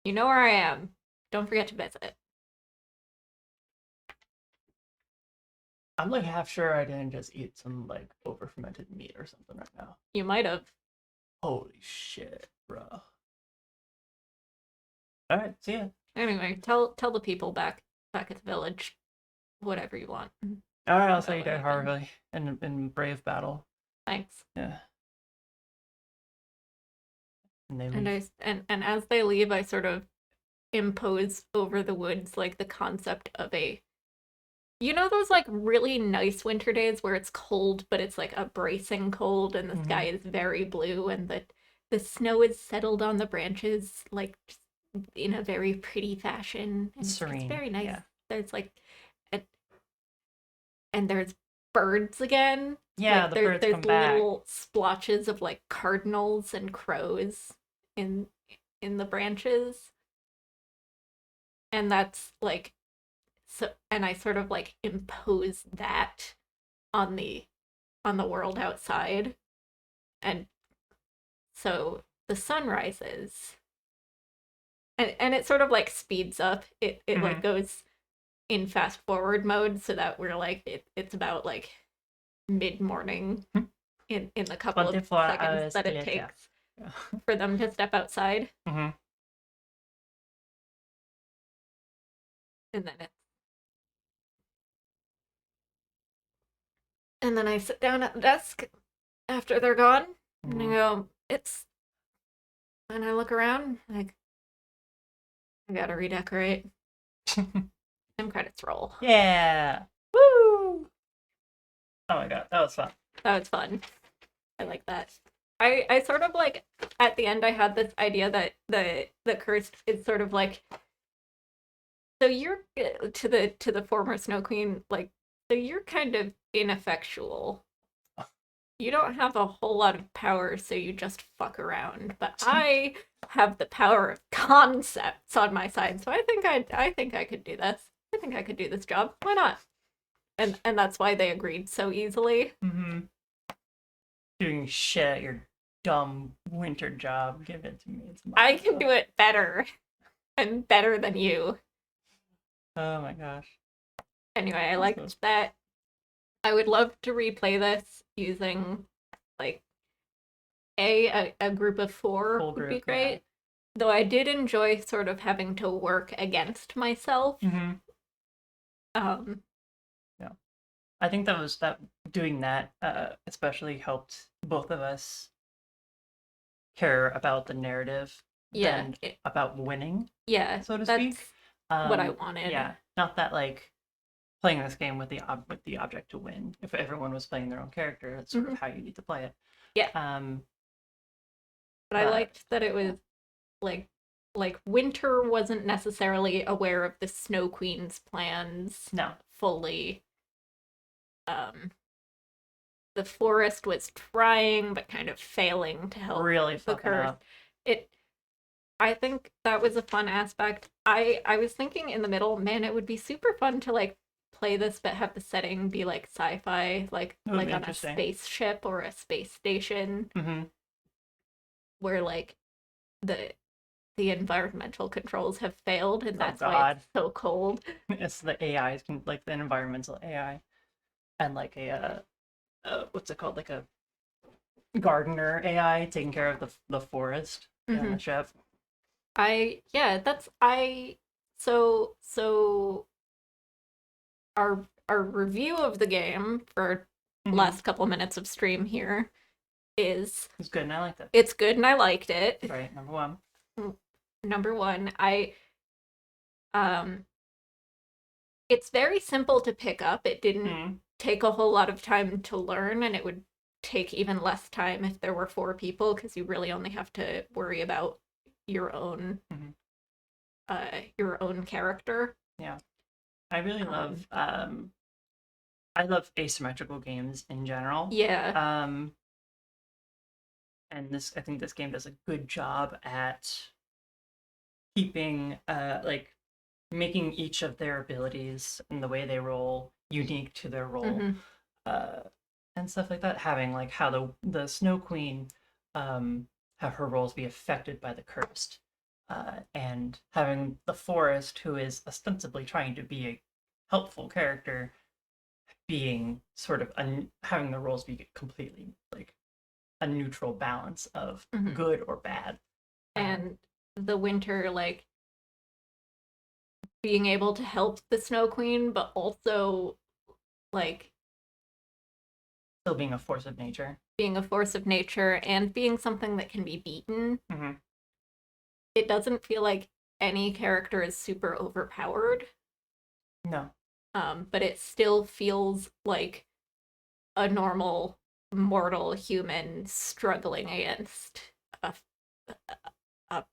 You know where I am. Don't forget to visit. I'm like half sure I didn't just eat some like over fermented meat or something right now. You might have. Holy shit, bro. All right, see ya. Anyway, tell the people back at the village whatever you want All right, I'll about say you what died happened. horribly in brave battle. Thanks. Yeah, and they And leave. and as they leave, I sort of impose over the woods like the concept of a those like really nice winter days where it's cold, but it's like a bracing cold and the Mm-hmm. sky is very blue and the snow is settled on the branches like in a very pretty fashion and it's Serene. very nice. Yeah. There's like and, and there's birds again. Yeah, Like the birds there's come back. little splotches of like cardinals and crows in in the branches. And that's like so and I sort of like impose that on the world outside. And so the sun rises and it sort of like speeds up. It Mm-hmm. like goes in fast forward mode so that we're like it's about like mid morning in the couple of 24 seconds hours that it later. takes Yeah. for them to step outside. Mm-hmm. And then I sit down at the desk after they're gone and I Mm-hmm. go, it's and I look around like I gotta redecorate. And credits roll. Yeah. Woo! Oh my god, that was fun. That was fun. I like that. I sort of like at the end I had this idea that the curse is sort of like so you're to the former Snow Queen like so you're kind of ineffectual. You don't have a whole lot of power, so you just fuck around. But I have the power of concepts on my side, so I think I could do this. I think I could do this job. Why not? And that's why they agreed so easily. Mm-hmm. Doing shit at your dumb winter job. Give it to me. It's I mine. can do it better and better than you. Oh my gosh. Anyway, I Awesome. liked that. I would love to replay this using like a group of four Full would be group, yeah. great. Though I did enjoy sort of having to work against myself. Mm-hmm. Um, Yeah. I think that doing that especially helped both of us care about the narrative Yeah, than about winning, yeah, so to that's speak. what I wanted. Yeah, not that like playing this game with the object to win. If everyone was playing their own character, that's sort of how you need to play it. Yeah, Um, but I but liked that it was like Winter wasn't necessarily aware of the Snow Queen's plans no, fully. Um, the forest was trying but kind of failing to help really the fucking curse. up. It I think that was a fun aspect. I was thinking in the middle, man, it would be super fun to like play this but have the setting be like sci-fi, It would be on a interesting. spaceship or a space station Mm-hmm. where like the environmental controls have failed and Oh that's why it's God, so cold. it's the AIs, like the environmental AI, and like what's it called, like a gardener AI taking care of the forest on Mm-hmm. the ship. That's I so our review of the game for Mm-hmm. last couple minutes of stream here is It's good, and I liked it. it's good and I liked it. Right, number one. Number one, I um it's very simple to pick up. It didn't Mm-hmm. take a whole lot of time to learn, and it would take even less time if there were four people because you really only have to worry about your own Mm-hmm. your own character. Yeah, I really Um, love. I love asymmetrical games in general. yeah. Um, and this I think this game does a good job at keeping like making each of their abilities and the way they roll unique to their role, Hmm. uh, and stuff like that. Having like how the Snow Queen have her roles be affected by the cursed, and having the Forest, who is ostensibly trying to be a helpful character, being sort of having the roles be completely like a neutral balance of Hmm. good or bad. And the Winter like being able to help the Snow Queen, but also like Still being a force of nature. being a force of nature and being something that can be beaten. Mm-hmm. It doesn't feel like any character is super overpowered, No. but it still feels like a normal mortal human struggling against a, a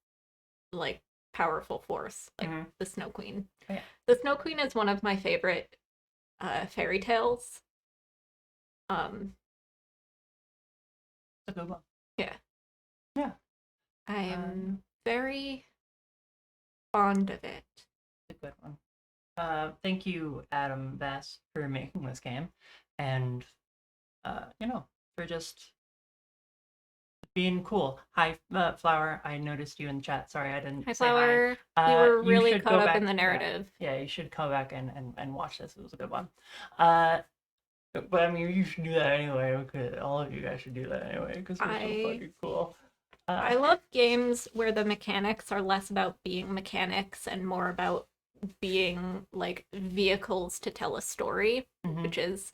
like powerful force like Mm-hmm. the Snow Queen. Oh, yeah. The Snow Queen is one of my favorite fairy tales. Um, It's a good one. yeah, Yeah. I'm very fond of it. It's a good one. Thank you, Adam Bass, for making this game, and for just being cool. Hi, Flower. I noticed you in the chat. Sorry, I didn't Hi, say hi. Flower. You were You really should caught go up in back. the Yeah, narrative. yeah. You should come back and watch this. It was a good one. Uh, but I mean, you should do that anyway. Because all of you guys should do that anyway. Because you're so I fucking cool. I love games where the mechanics are less about being mechanics and more about being like vehicles to tell a story, Mhm. which is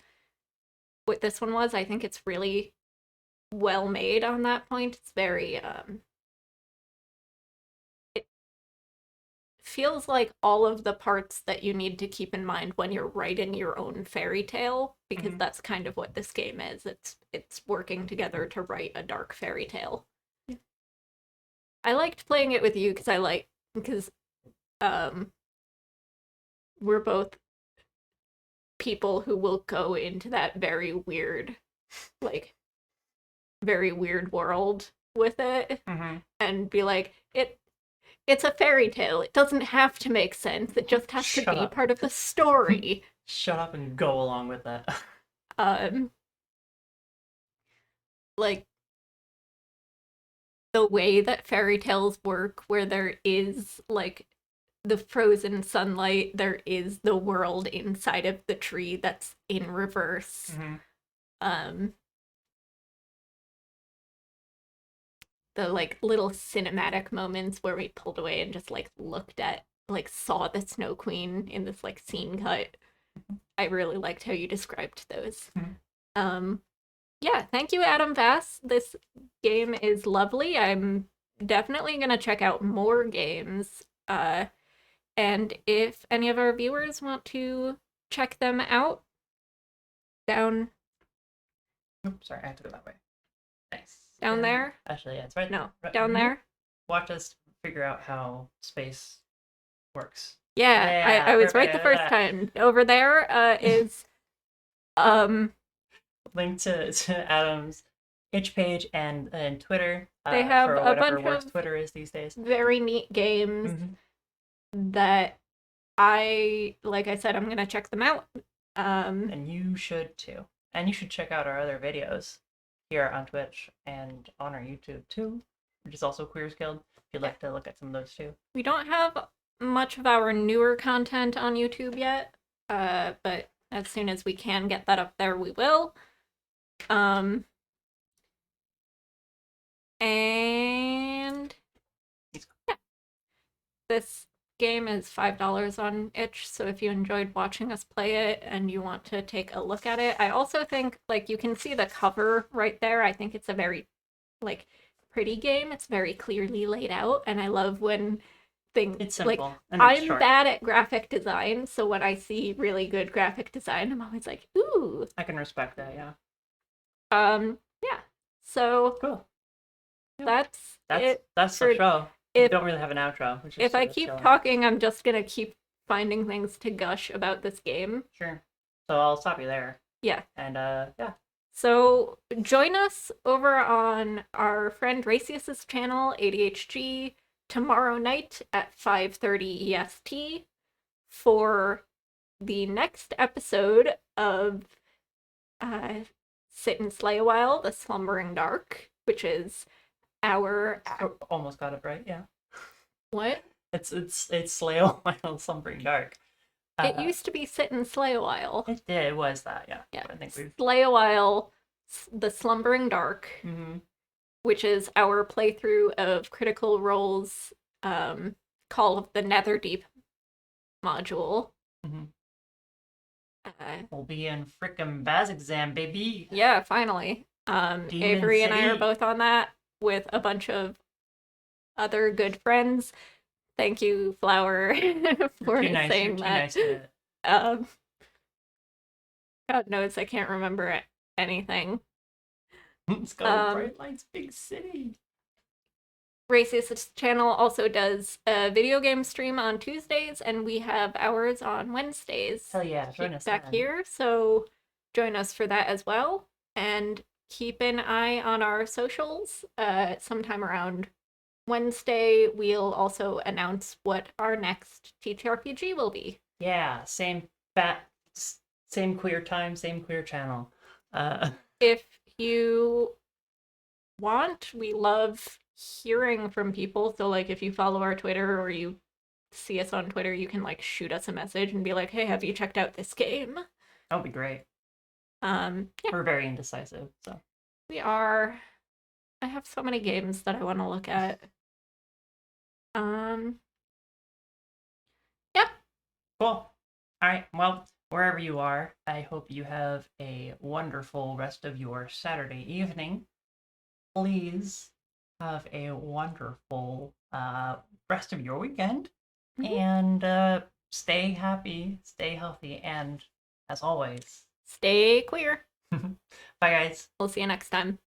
what this one was. I think it's really well made on that point. It's very it feels like all of the parts that you need to keep in mind when you're writing your own fairy tale because Mhm. that's kind of what this game is. It's working together to write a dark fairy tale. I liked playing it with you because um we're both people who will go into that like very weird world with it Mhm. and be like it's a fairy tale. It doesn't have to make sense. It just has to Shut be up. part of the story. Shut up and go along with that. um like the way that fairy tales work where there is like the frozen sunlight, there is the world inside of the tree that's in reverse. Mhm. Um the like little cinematic moments where we pulled away and just like looked at like saw the Snow Queen in this like scene cut. I really liked how you described those. Mhm. Um yeah, thank you Adam Vass. This game is lovely. I'm definitely gonna check out more games. And if any of our viewers want to check them out, down Oops, sorry, I have to go that way. Nice. down And there. actually, yeah, it's right No, there. down there. Watch us figure out how space works. Yeah, I Yeah, was right the first perfect. time. Over there is um Link to Adam's itch page and Twitter they have for a whatever bunch works of Twitter is these days. very neat games Hmm. that like I said, I'm gonna check them out. And you should too. And you should check out our other videos here on Twitch and on our YouTube too, which is also Queers Guild. If you'd like to look at some of those too. We don't have much of our newer content on YouTube yet, but as soon as we can get that up there, we will. Um, and yeah, this game is $5 on itch, so if you enjoyed watching us play it and you want to take a look at it, I also think like you can see the cover right there. I think it's a very like pretty game. It's very clearly laid out, and I love when things It's like simple and it's I'm short. bad at graphic design, so when I see really good graphic design, I'm always like, ooh. I can respect that, yeah. Yeah. So Cool. that's it That's the for show. We if don't really have an outro. Which is if I sort of keep chilling. talking, I'm just gonna keep finding things to gush about this game. Sure. So I'll stop you there. Yeah. And yeah. So join us over on our friend Racius's channel, ADHG, tomorrow night at 5:30 EST for the next episode of Sit and Slay a While, The Slumbering Dark, which is our Almost got it right, yeah. what? It's Slay a While Slumbering Dark. It used to be Sit and Slay a While. It did, it was that, yeah. Yeah. I think we've Slay a While, The Slumbering Dark, which is our playthrough of Critical Role's Call of the Netherdeep module. We'll be in frickin' Baz exam, baby. Yeah, finally. Avery and I are City. both on that with a bunch of other good friends. Thank you, Flower, for saying that. God knows I can't remember anything. Let's go, Bright Lights, big city. Racist's channel also does a video game stream on Tuesdays, and we have ours on Wednesdays. Hell yeah, join us back then. here, so join us for that as well. And keep an eye on our socials. Sometime around Wednesday, we'll also announce what our next TTRPG will be. Yeah, same queer time, same queer channel. If you want, we love hearing from people. So like if you follow our Twitter or you see us on Twitter, you can like shoot us a message and be like, hey, have you checked out this game? That would be great. Yeah. We're very indecisive, so we are. I have so many games that I want to look at. Yeah. Cool. All right. Well, wherever you are, I hope you have a wonderful rest of your Saturday evening. Please have a wonderful rest of your weekend. And stay happy, stay healthy, and as always, stay queer. bye, guys. We'll see you next time.